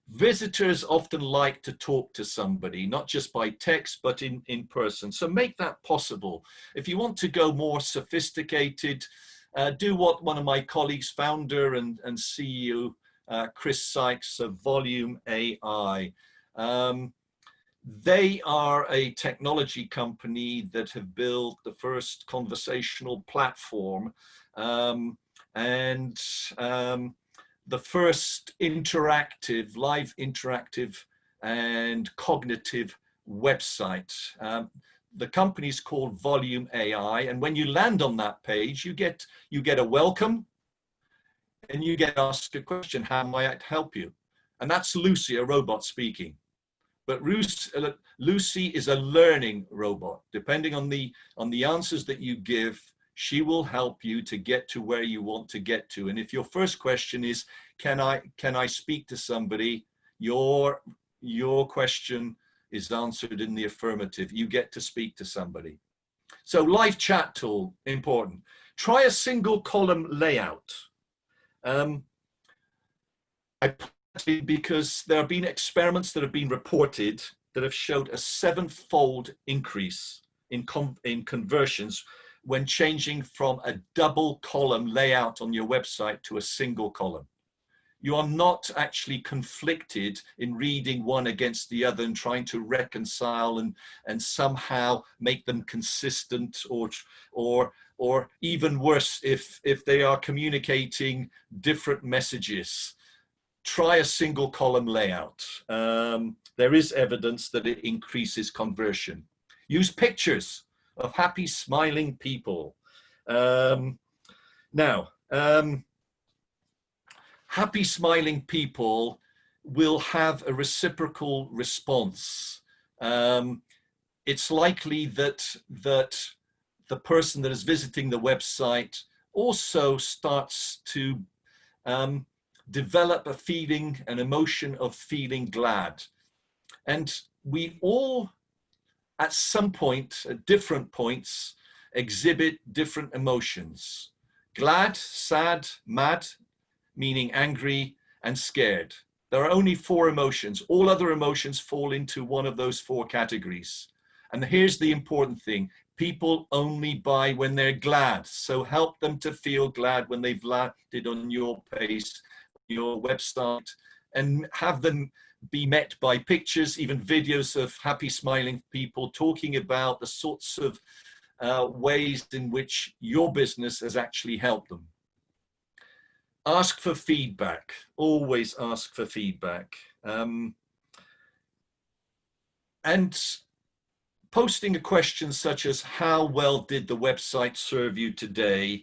Visitors often like to talk to somebody, not just by text, but in person. So make that possible. If you want to go more sophisticated, do what one of my colleagues, founder and CEO, Chris Sykes of Volume AI. They are a technology company that have built the first conversational platform, and the first live interactive and cognitive website. The company's called Volume AI, and when you land on that page, you get a welcome, and you get asked a question: how may I help you? And that's Lucy, a robot, speaking. But Lucy is a learning robot. Depending on the answers that you give, She will help you to get to where you want to get to. And if your first question is, can I speak to somebody? Your question is answered in the affirmative. You get to speak to somebody. So live chat tool, important. Try a single column layout. Because there have been experiments that have been reported that have showed a 7-fold increase in conversions when changing from a double column layout on your website to a single column. You are not actually conflicted in reading one against the other and trying to reconcile and somehow make them consistent, or even worse, if they are communicating different messages. Try a single column layout. There is evidence that it increases conversion. Use pictures of happy, smiling people. Happy, smiling people will have a reciprocal response. It's likely that the person that is visiting the website also starts to develop a feeling, an emotion of feeling glad. And we all, at some point, at different points, exhibit different emotions. Glad, sad, mad, meaning angry, and scared. There are only 4 emotions. All other emotions fall into one of those 4 categories. And here's the important thing. People only buy when they're glad. So help them to feel glad when they've landed on your page, your website, and have them be met by pictures, even videos of happy, smiling people talking about the sorts of ways in which your business has actually helped them. Ask for feedback. Always ask for feedback. And posting a question such as, how well did the website serve you today,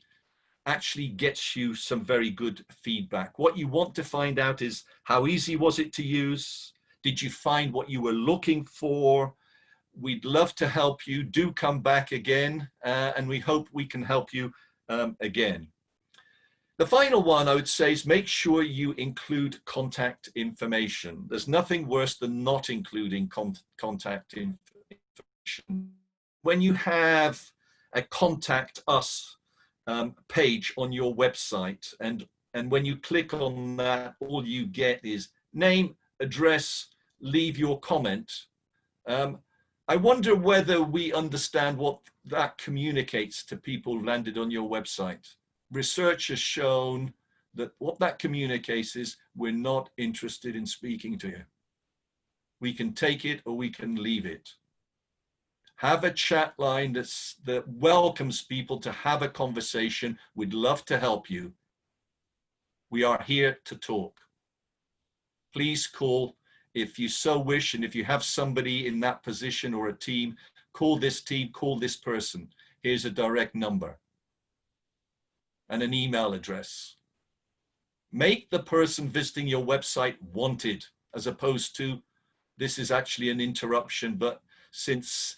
actually gets you some very good feedback. What you want to find out is, how easy was it to use? Did you find what you were looking for? We'd love to help you. Do come back again, and we hope we can help you again. The final one I would say is, make sure you include contact information. There's nothing worse than not including contact information. When you have a contact us page on your website, and when you click on that, all you get is name, address, leave your comment. I wonder whether we understand what that communicates to people who landed on your website. Research has shown that what that communicates is, we're not interested in speaking to you. We can take it or we can leave it. Have a chat line that welcomes people to have a conversation. We'd love to help you. We are here to talk. Please call if you so wish, and if you have somebody in that position or a team, call this team, call this person. Here's a direct number and an email address. Make the person visiting your website wanted, as opposed to, this is actually an interruption, but since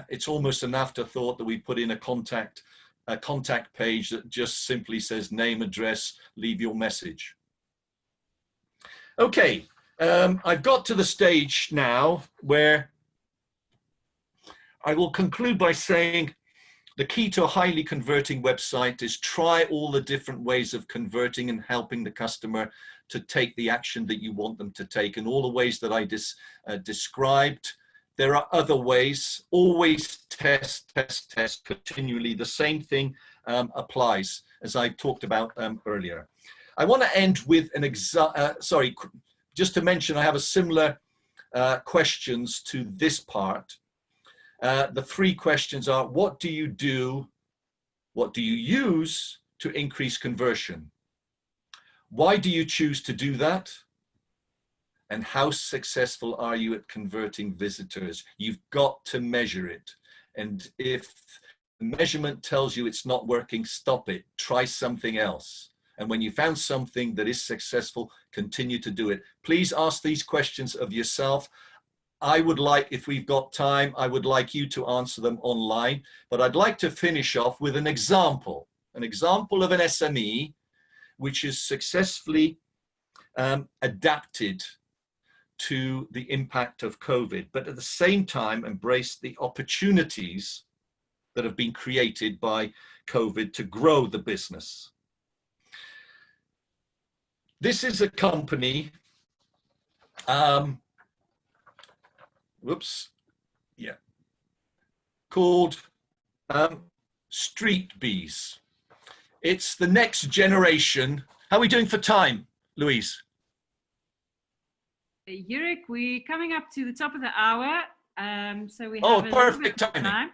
it's almost an afterthought that we put in a contact page that just simply says name, address, leave your message. Okay, I've got to the stage now where I will conclude by saying, the key to a highly converting website is try all the different ways of converting and helping the customer to take the action that you want them to take. And all the ways that I described, there are other ways. Always test continually. The same thing applies, as I talked about earlier. I want to end with an just to mention, I have a similar questions to this part. The 3 questions are, what do you do? What do you use to increase conversion? Why do you choose to do that? And how successful are you at converting visitors? You've got to measure it. And if the measurement tells you it's not working, stop it. Try something else. And when you found something that is successful, continue to do it. Please ask these questions of yourself. I would like, if we've got time, I would like you to answer them online, but I'd like to finish off with an example of an SME which is successfully adapted to the impact of COVID, but at the same time embraced the opportunities that have been created by COVID to grow the business. This is a company, called Street Bees. It's the next generation. How are we doing for time, Louise? Jurek, we're coming up to the top of the hour, so we have Oh, a perfect little bit of timing. time.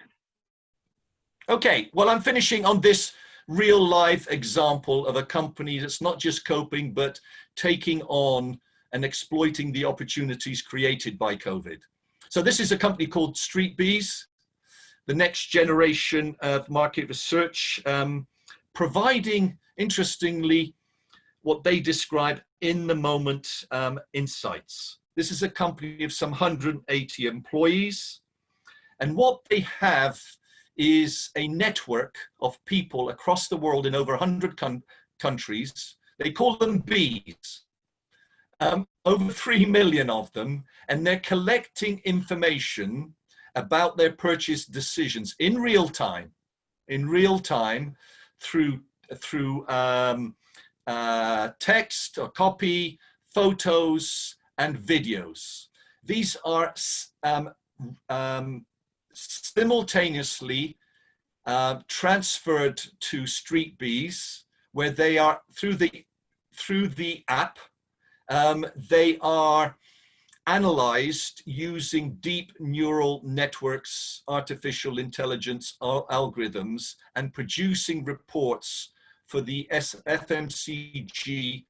Okay, well, I'm finishing on this real life example of a company that's not just coping, but taking on and exploiting the opportunities created by COVID. So this is a company called Street Bees, the next generation of market research, providing, interestingly, what they describe in the moment insights. This is a company of some 180 employees, and what they have is a network of people across the world in over 100 countries. They call them bees, over 3 million of them, and they're collecting information about their purchase decisions in real time through text or copy, photos, and videos. These are simultaneously transferred to Street Bees, where they are through the app. They are analyzed using deep neural networks, artificial intelligence algorithms, and producing reports for the FMCG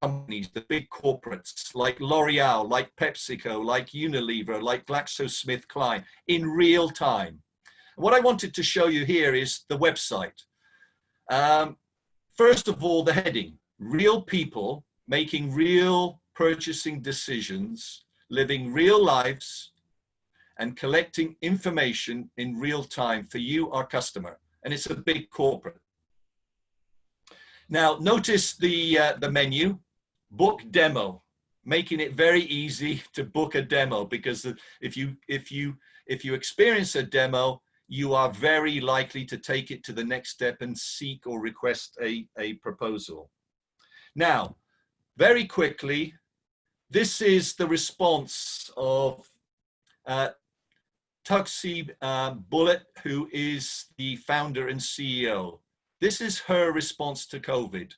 companies, the big corporates like L'Oreal, like PepsiCo, like Unilever, like GlaxoSmithKline, in real time. What I wanted to show you here is the website. First of all, the heading: real people making real purchasing decisions, living real lives, and collecting information in real time for you, our customer. And it's a big corporate. Now, notice the menu: book demo, making it very easy to book a demo, because if you experience a demo, you are very likely to take it to the next step and seek or request a proposal. Now, very quickly, this is the response of Tuxi Bullet, who is the founder and CEO. This is her response to COVID.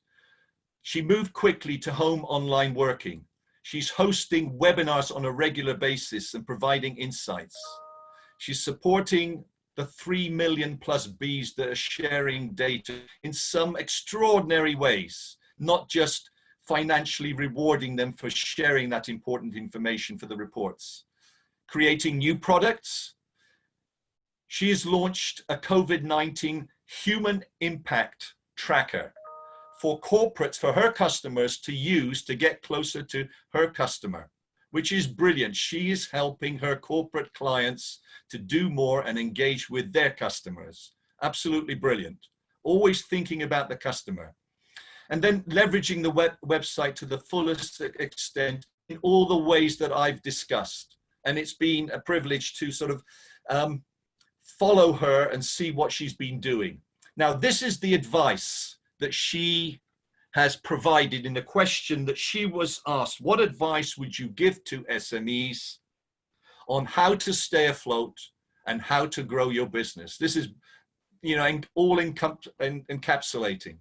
She moved quickly to home online working. She's hosting webinars on a regular basis and providing insights. She's supporting the 3 million plus bees that are sharing data in some extraordinary ways, not just financially rewarding them for sharing that important information for the reports. Creating new products. She has launched a COVID-19 human impact tracker for corporates, for her customers to use to get closer to her customer, which is brilliant. She is helping her corporate clients to do more and engage with their customers. Absolutely brilliant. Always thinking about the customer. And then leveraging the website to the fullest extent in all the ways that I've discussed. And it's been a privilege to sort of follow her and see what she's been doing. Now, this is the advice that she has provided in the question that she was asked: what advice would you give to SMEs on how to stay afloat and how to grow your business? This is, all encapsulating.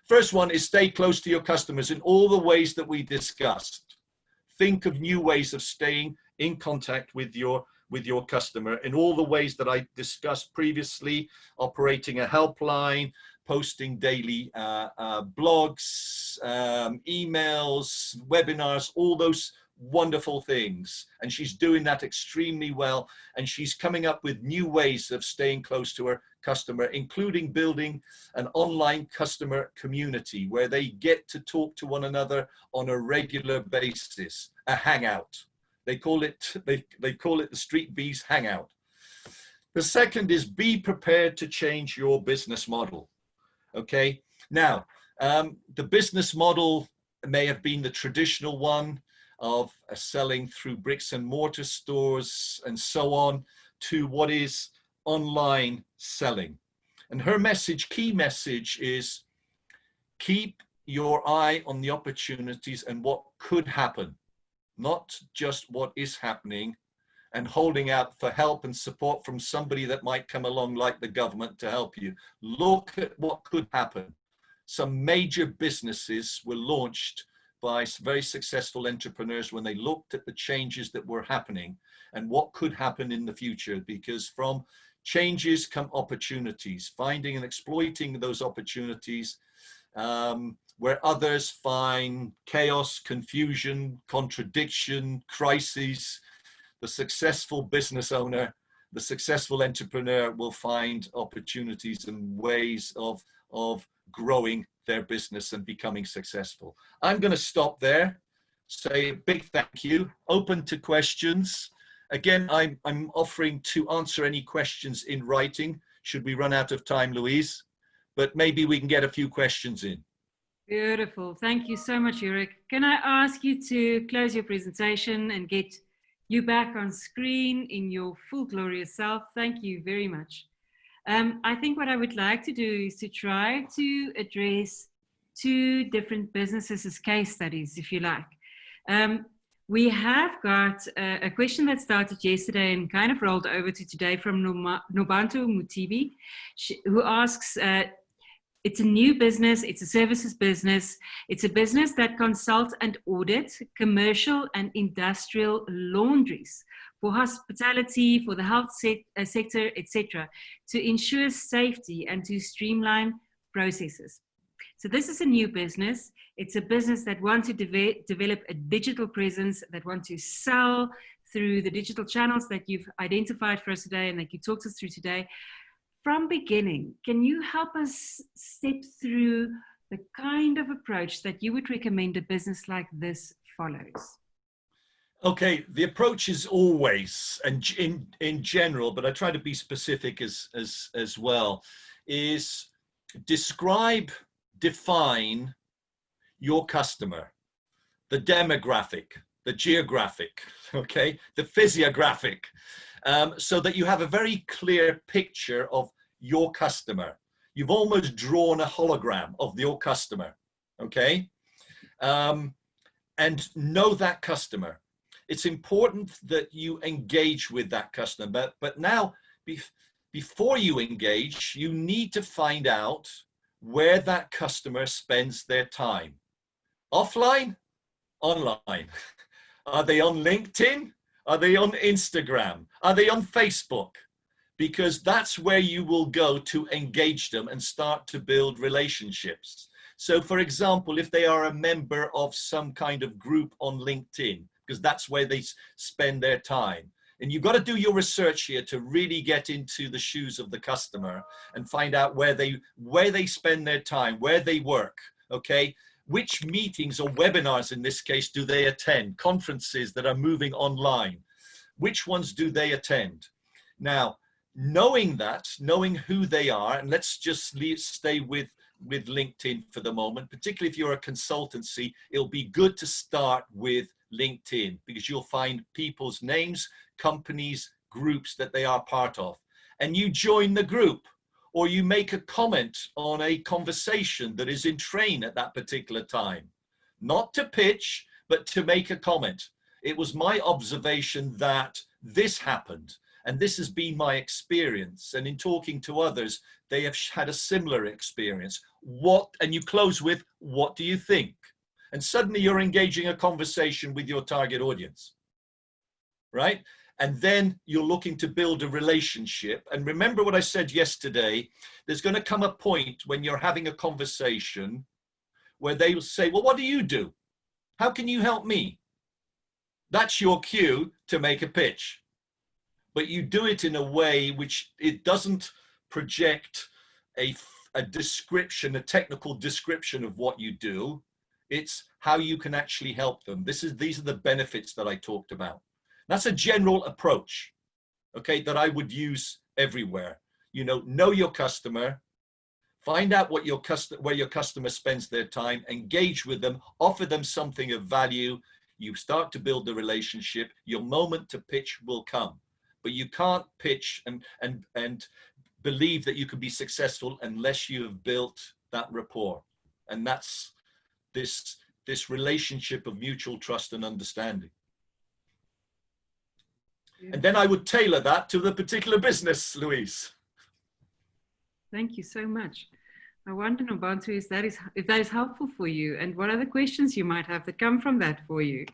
First one is stay close to your customers in all the ways that we discussed. Think of new ways of staying in contact with your customer in all the ways that I discussed previously: operating a helpline, posting daily blogs, emails, webinars, all those wonderful things. And she's doing that extremely well. And she's coming up with new ways of staying close to her customer, including building an online customer community where they get to talk to one another on a regular basis, a hangout. They call it the Street Bees Hangout. The second is be prepared to change your business model. Okay. Now, the business model may have been the traditional one of selling through bricks and mortar stores and so on, to what is online selling. And her message, key message, is keep your eye on the opportunities and what could happen, not just what is happening, and holding out for help and support from somebody that might come along like the government to help you. Look at what could happen. Some major businesses were launched by very successful entrepreneurs when they looked at the changes that were happening and what could happen in the future, because from changes come opportunities, finding and exploiting those opportunities, where others find chaos, confusion, contradiction, crises. The successful business owner, the successful entrepreneur will find opportunities and ways of growing their business and becoming successful. I'm going to stop there, say a big thank you, open to questions. Again, I'm offering to answer any questions in writing, should we run out of time, Louise, but maybe we can get a few questions in. Beautiful. Thank you so much, Eric. Can I ask you to close your presentation and get you back on screen in your full glorious self? Thank you very much. I think what I would like to do is to try to address two different businesses as case studies, if you like. We have got a question that started yesterday and kind of rolled over to today from Nobantu Mutibi, who asks, it's a new business, it's a services business, it's a business that consults and audits commercial and industrial laundries for hospitality, for the health sector, etc., to ensure safety and to streamline processes. So this is a new business. It's a business that wants to develop a digital presence, that want to sell through the digital channels that you've identified for us today and that you talked us through today. From beginning, can you help us step through the kind of approach that you would recommend a business like this follows? Okay, the approach is always, and in general, but I try to be specific as well, is describe, define your customer, the demographic, the geographic, okay, the physiographic, so that you have a very clear picture of your customer. You've almost drawn a hologram of your customer, okay? And know that customer. It's important that you engage with that customer, but now, before you engage, you need to find out where that customer spends their time. Offline, online. Are they on LinkedIn? Are they on Instagram? Are they on Facebook? Because that's where you will go to engage them and start to build relationships. So for example, if they are a member of some kind of group on LinkedIn, because that's where they spend their time. And you've got to do your research here to really get into the shoes of the customer and find out where they spend their time, where they work, okay? Which meetings or webinars in this case do they attend? Conferences that are moving online. Which ones do they attend? Now, knowing that, knowing who they are, and let's just stay with LinkedIn for the moment, particularly if you're a consultancy, it'll be good to start with LinkedIn because you'll find people's names, companies, groups that they are part of. And you join the group, or you make a comment on a conversation that is in train at that particular time. Not to pitch, but to make a comment. It was my observation that this happened, and this has been my experience. And in talking to others, they have had a similar experience. And you close with, what do you think? And suddenly you're engaging a conversation with your target audience, right? And then you're looking to build a relationship. And remember what I said yesterday, there's going to come a point when you're having a conversation where they will say, well, what do you do? How can you help me? That's your cue to make a pitch. But you do it in a way which it doesn't project a description, a technical description of what you do. It's how you can actually help them. These are the benefits that I talked about. That's a general approach, okay, that I would use everywhere. You know your customer, find out what where your customer spends their time, engage with them, offer them something of value. You start to build the relationship. Your moment to pitch will come, but you can't pitch and believe that you can be successful unless you have built that rapport. And that's this relationship of mutual trust and understanding. And then I would tailor that to the particular business, Louise. Thank you so much. I wonder, Nobantu, if that is helpful for you, and what other questions you might have that come from that for you.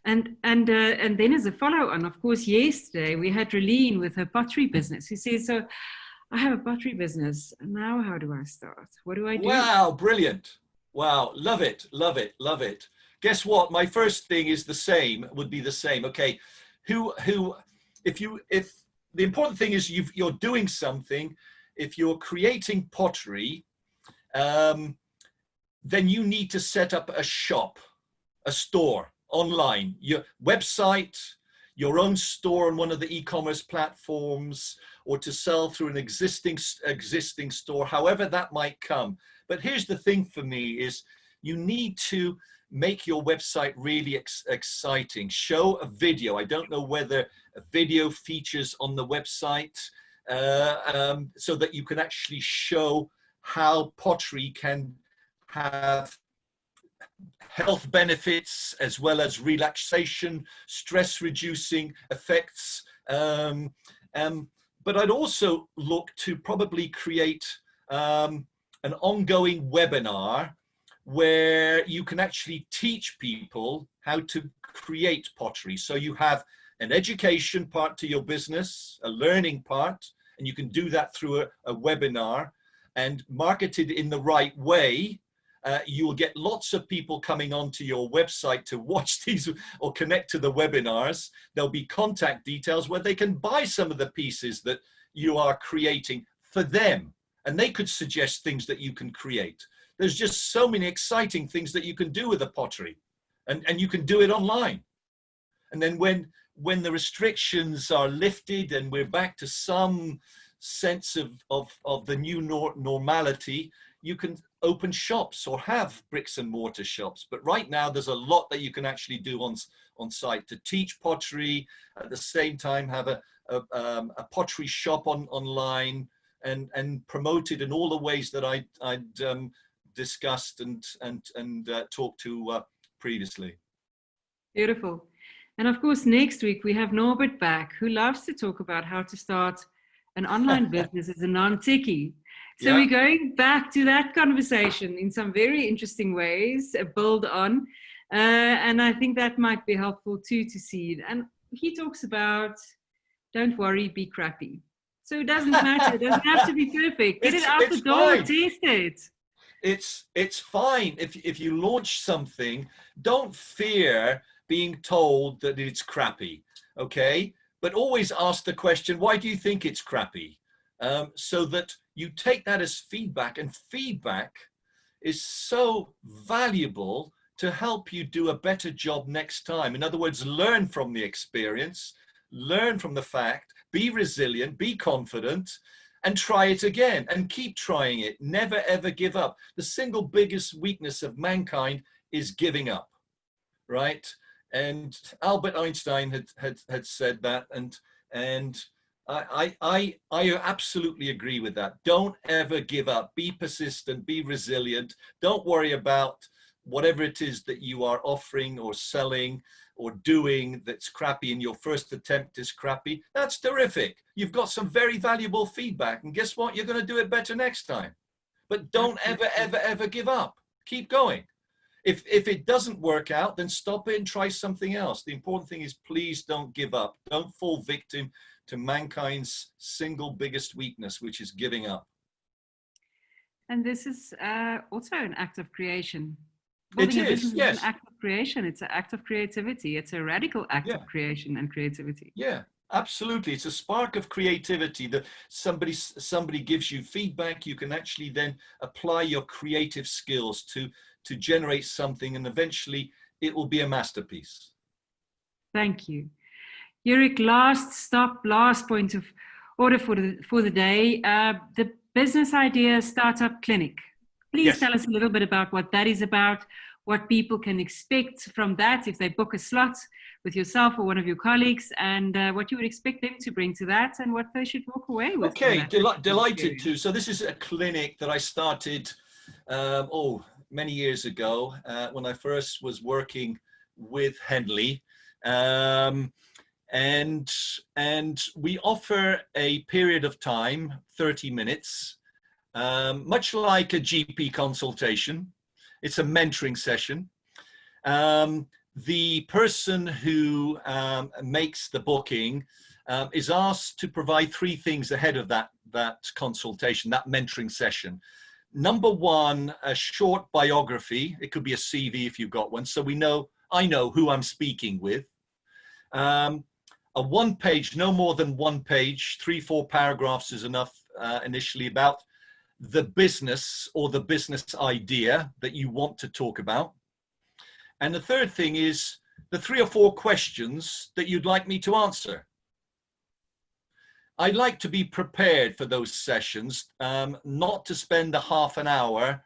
And then as a follow-on, of course, yesterday we had Raleen with her pottery business, who says, so I have a pottery business. Now how do I start? What do I do? Wow, brilliant. Wow, love it, love it, love it. Guess what? My first thing is would be the same. Okay, if the important thing is you're doing something, if you're creating pottery, then you need to set up a shop, a store online, your website, your own store on one of the e-commerce platforms, or to sell through an existing store, however that might come. But here's the thing for me is you need to make your website really exciting. Show a video. I don't know whether a video features on the website so that you can actually show how pottery can have health benefits as well as relaxation, stress reducing effects. But I'd also look to probably create an ongoing webinar where you can actually teach people how to create pottery. So you have an education part to your business, a learning part, and you can do that through a webinar, and marketed in the right way. You will get lots of people coming onto your website to watch these or connect to the webinars. There'll be contact details where they can buy some of the pieces that you are creating for them, and they could suggest things that you can create. There's just so many exciting things that you can do with the pottery, and you can do it online. And then when the restrictions are lifted and we're back to some sense of the new normality, you can open shops or have bricks and mortar shops. But right now there's a lot that you can actually do on site to teach pottery, at the same time have a pottery shop online and promote it in all the ways that I'd discussed and talked to previously. Beautiful. And of course, next week we have Norbert back, who loves to talk about how to start an online business as a non-techie. So yeah, we're going back to that conversation in some very interesting ways, build on. And I think that might be helpful too to see. And he talks about, don't worry, be crappy. So it doesn't matter. It doesn't have to be perfect. Get it out the door, test it. It's fine. If you launch something, don't fear being told that it's crappy, okay? But always ask the question, why do you think it's crappy? So that you take that as feedback, and feedback is so valuable to help you do a better job next time. In other words, learn from the experience, learn from the fact, be resilient, be confident, and try it again and keep trying it. Never, ever give up. The single biggest weakness of mankind is giving up, right? And Albert Einstein had said that, and I absolutely agree with that. Don't ever give up. Be persistent, be resilient. Don't worry about whatever it is that you are offering or selling or doing that's crappy, and your first attempt is crappy. That's terrific. You've got some very valuable feedback, and guess what? You're going to do it better next time. But don't ever, ever, ever give up. Keep going. If it doesn't work out, then stop it and try something else. The important thing is, please don't give up. Don't fall victim to mankind's single biggest weakness, which is giving up. And this is also an act of creation. Building a business is an act of creation. It's an act of creativity. It's a radical act of creation and creativity. Yeah, absolutely. It's a spark of creativity that somebody gives you feedback. You can actually then apply your creative skills to generate something, and eventually it will be a masterpiece. Thank you. Yurik, last stop, last point of order for the day. The Business Idea Startup Clinic. Please Yes. tell us a little bit about what that is about, what people can expect from that if they book a slot with yourself or one of your colleagues, and what you would expect them to bring to that and what they should walk away with. Okay, delighted to. So this is a clinic that I started, many years ago when I first was working with Henley. And we offer a period of time, 30 minutes, much like a GP consultation. It's a mentoring session. The person who makes the booking is asked to provide 3 things ahead of that consultation, that mentoring session. Number 1, a short biography. It could be a CV if you've got one, so I know who I'm speaking with. A 1-page, no more than 1 page, 3-4 paragraphs is enough initially, about the business or the business idea that you want to talk about. And the third thing is the 3 or 4 questions that you'd like me to answer. I'd like to be prepared for those sessions, not to spend a half an hour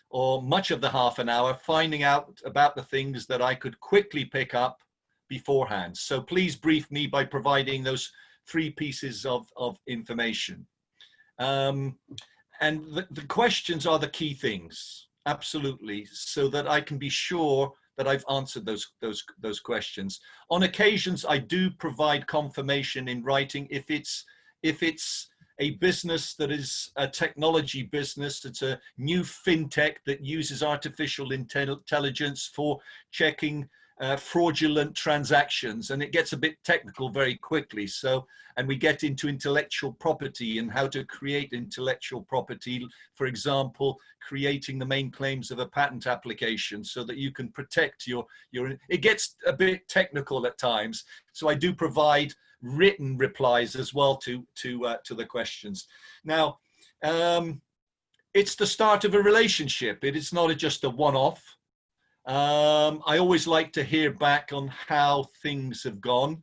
or much of the half an hour finding out about the things that I could quickly pick up beforehand. So please brief me by providing those 3 pieces of information. And the questions are the key things, absolutely, so that I can be sure that I've answered those questions. On occasions, I do provide confirmation in writing if it's a business that is a technology business, it's a new fintech that uses artificial intelligence for checking fraudulent transactions, and it gets a bit technical very quickly. So, and we get into intellectual property and how to create intellectual property, for example, creating the main claims of a patent application so that you can protect your, it gets a bit technical at times. So I do provide written replies as well to the questions. Now, it's the start of a relationship. It is not just a one-off. I always like to hear back on how things have gone,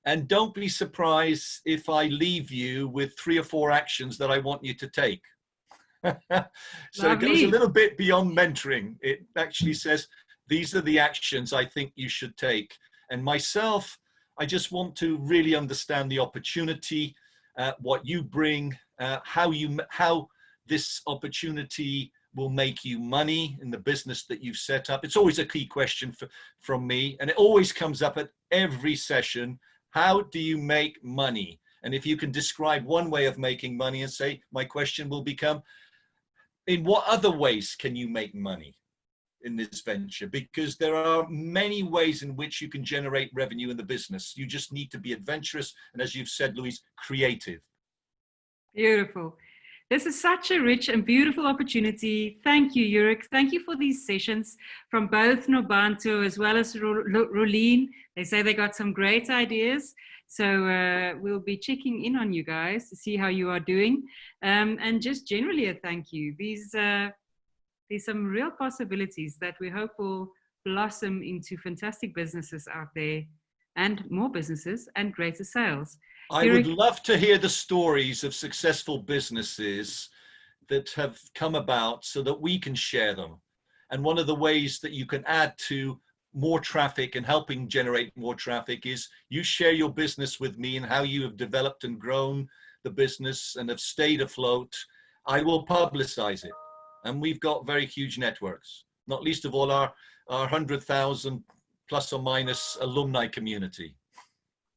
and don't be surprised if I leave you with 3 or 4 actions that I want you to take. So it goes a little bit beyond mentoring. It actually says, these are the actions I think you should take. And myself, I just want to really understand the opportunity, what you bring, how this opportunity will make you money in the business that you've set up. It's always a key question from me, and it always comes up at every session. How do you make money? And if you can describe one way of making money, and say, my question will become, in what other ways can you make money in this venture? Because there are many ways in which you can generate revenue in the business. You just need to be adventurous, and as you've said, Louise, creative. Beautiful. This is such a rich and beautiful opportunity. Thank you, Yurik. Thank you for these sessions from both Nobantu as well as Rolene. They say they got some great ideas. So we'll be checking in on you guys to see how you are doing. And just generally a thank you. There's some real possibilities that we hope will blossom into fantastic businesses out there, and more businesses and greater sales. I would love to hear the stories of successful businesses that have come about so that we can share them. And one of the ways that you can add to more traffic and helping generate more traffic is you share your business with me and how you have developed and grown the business and have stayed afloat. I will publicize it. And we've got very huge networks, not least of all our 100,000 plus or minus alumni community.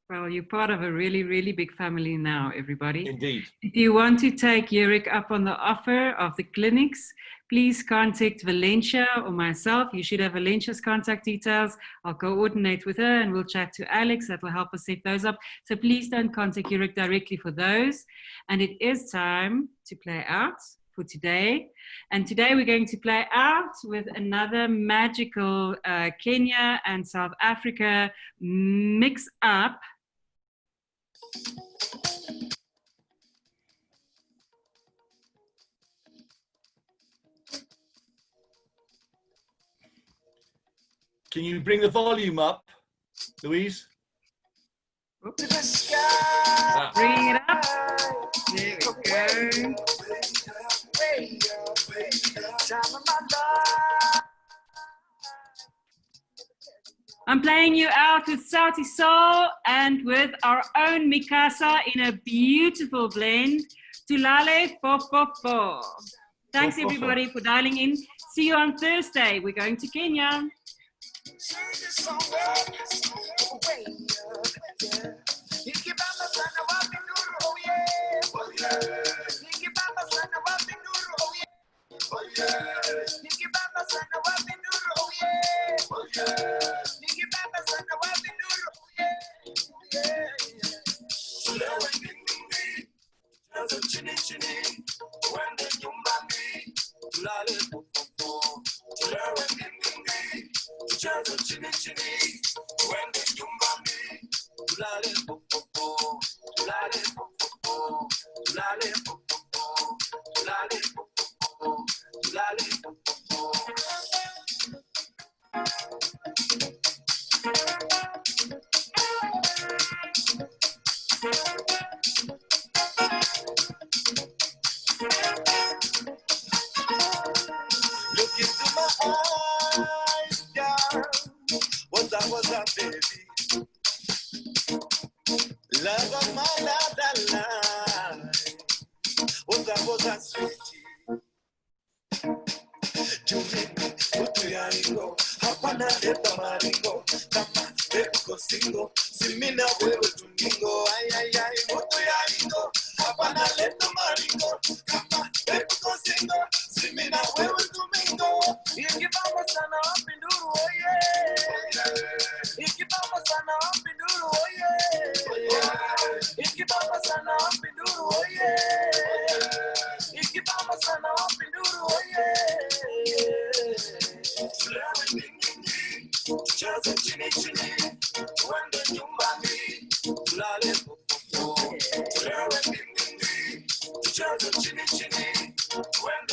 Well, you're part of a really, really big family now, everybody. Indeed. If you want to take Yurik up on the offer of the clinics, please contact Valencia or myself. You should have Valencia's contact details. I'll coordinate with her and we'll chat to Alex. That will help us set those up. So please don't contact Yurik directly for those. And it is time to play out for today. And today we're going to play out with another magical Kenya and South Africa mix up. Can you bring the volume up, Louise? Oops. Bring it up. There we go. I'm playing you out with Sauti Soul and with our own Mikasa in a beautiful blend. Tulale fo fo fo. Thanks everybody for dialing in. See you on Thursday. We're going to Kenya. Look into my eyes, girl. Was that, baby? Love of my life, that life. Was that, sweetie? You make me put your ego. Hapana leta maringo. Kama eko singo. Simina wewe tuningo. Ay, ay, ay. Put your ego. Hapana leta maringo. Kama eko singo. Simina wewe tuningo. Ikibamba sana wapinduru, oh yeah. Ikibamba sana wapinduru, oh yeah. Ikibamba sana wapinduru, oh yeah. Ikibamba sana wapinduru, oh yeah. Just chini chini, wende nyumbani, tulale popo. Just chini chini, wende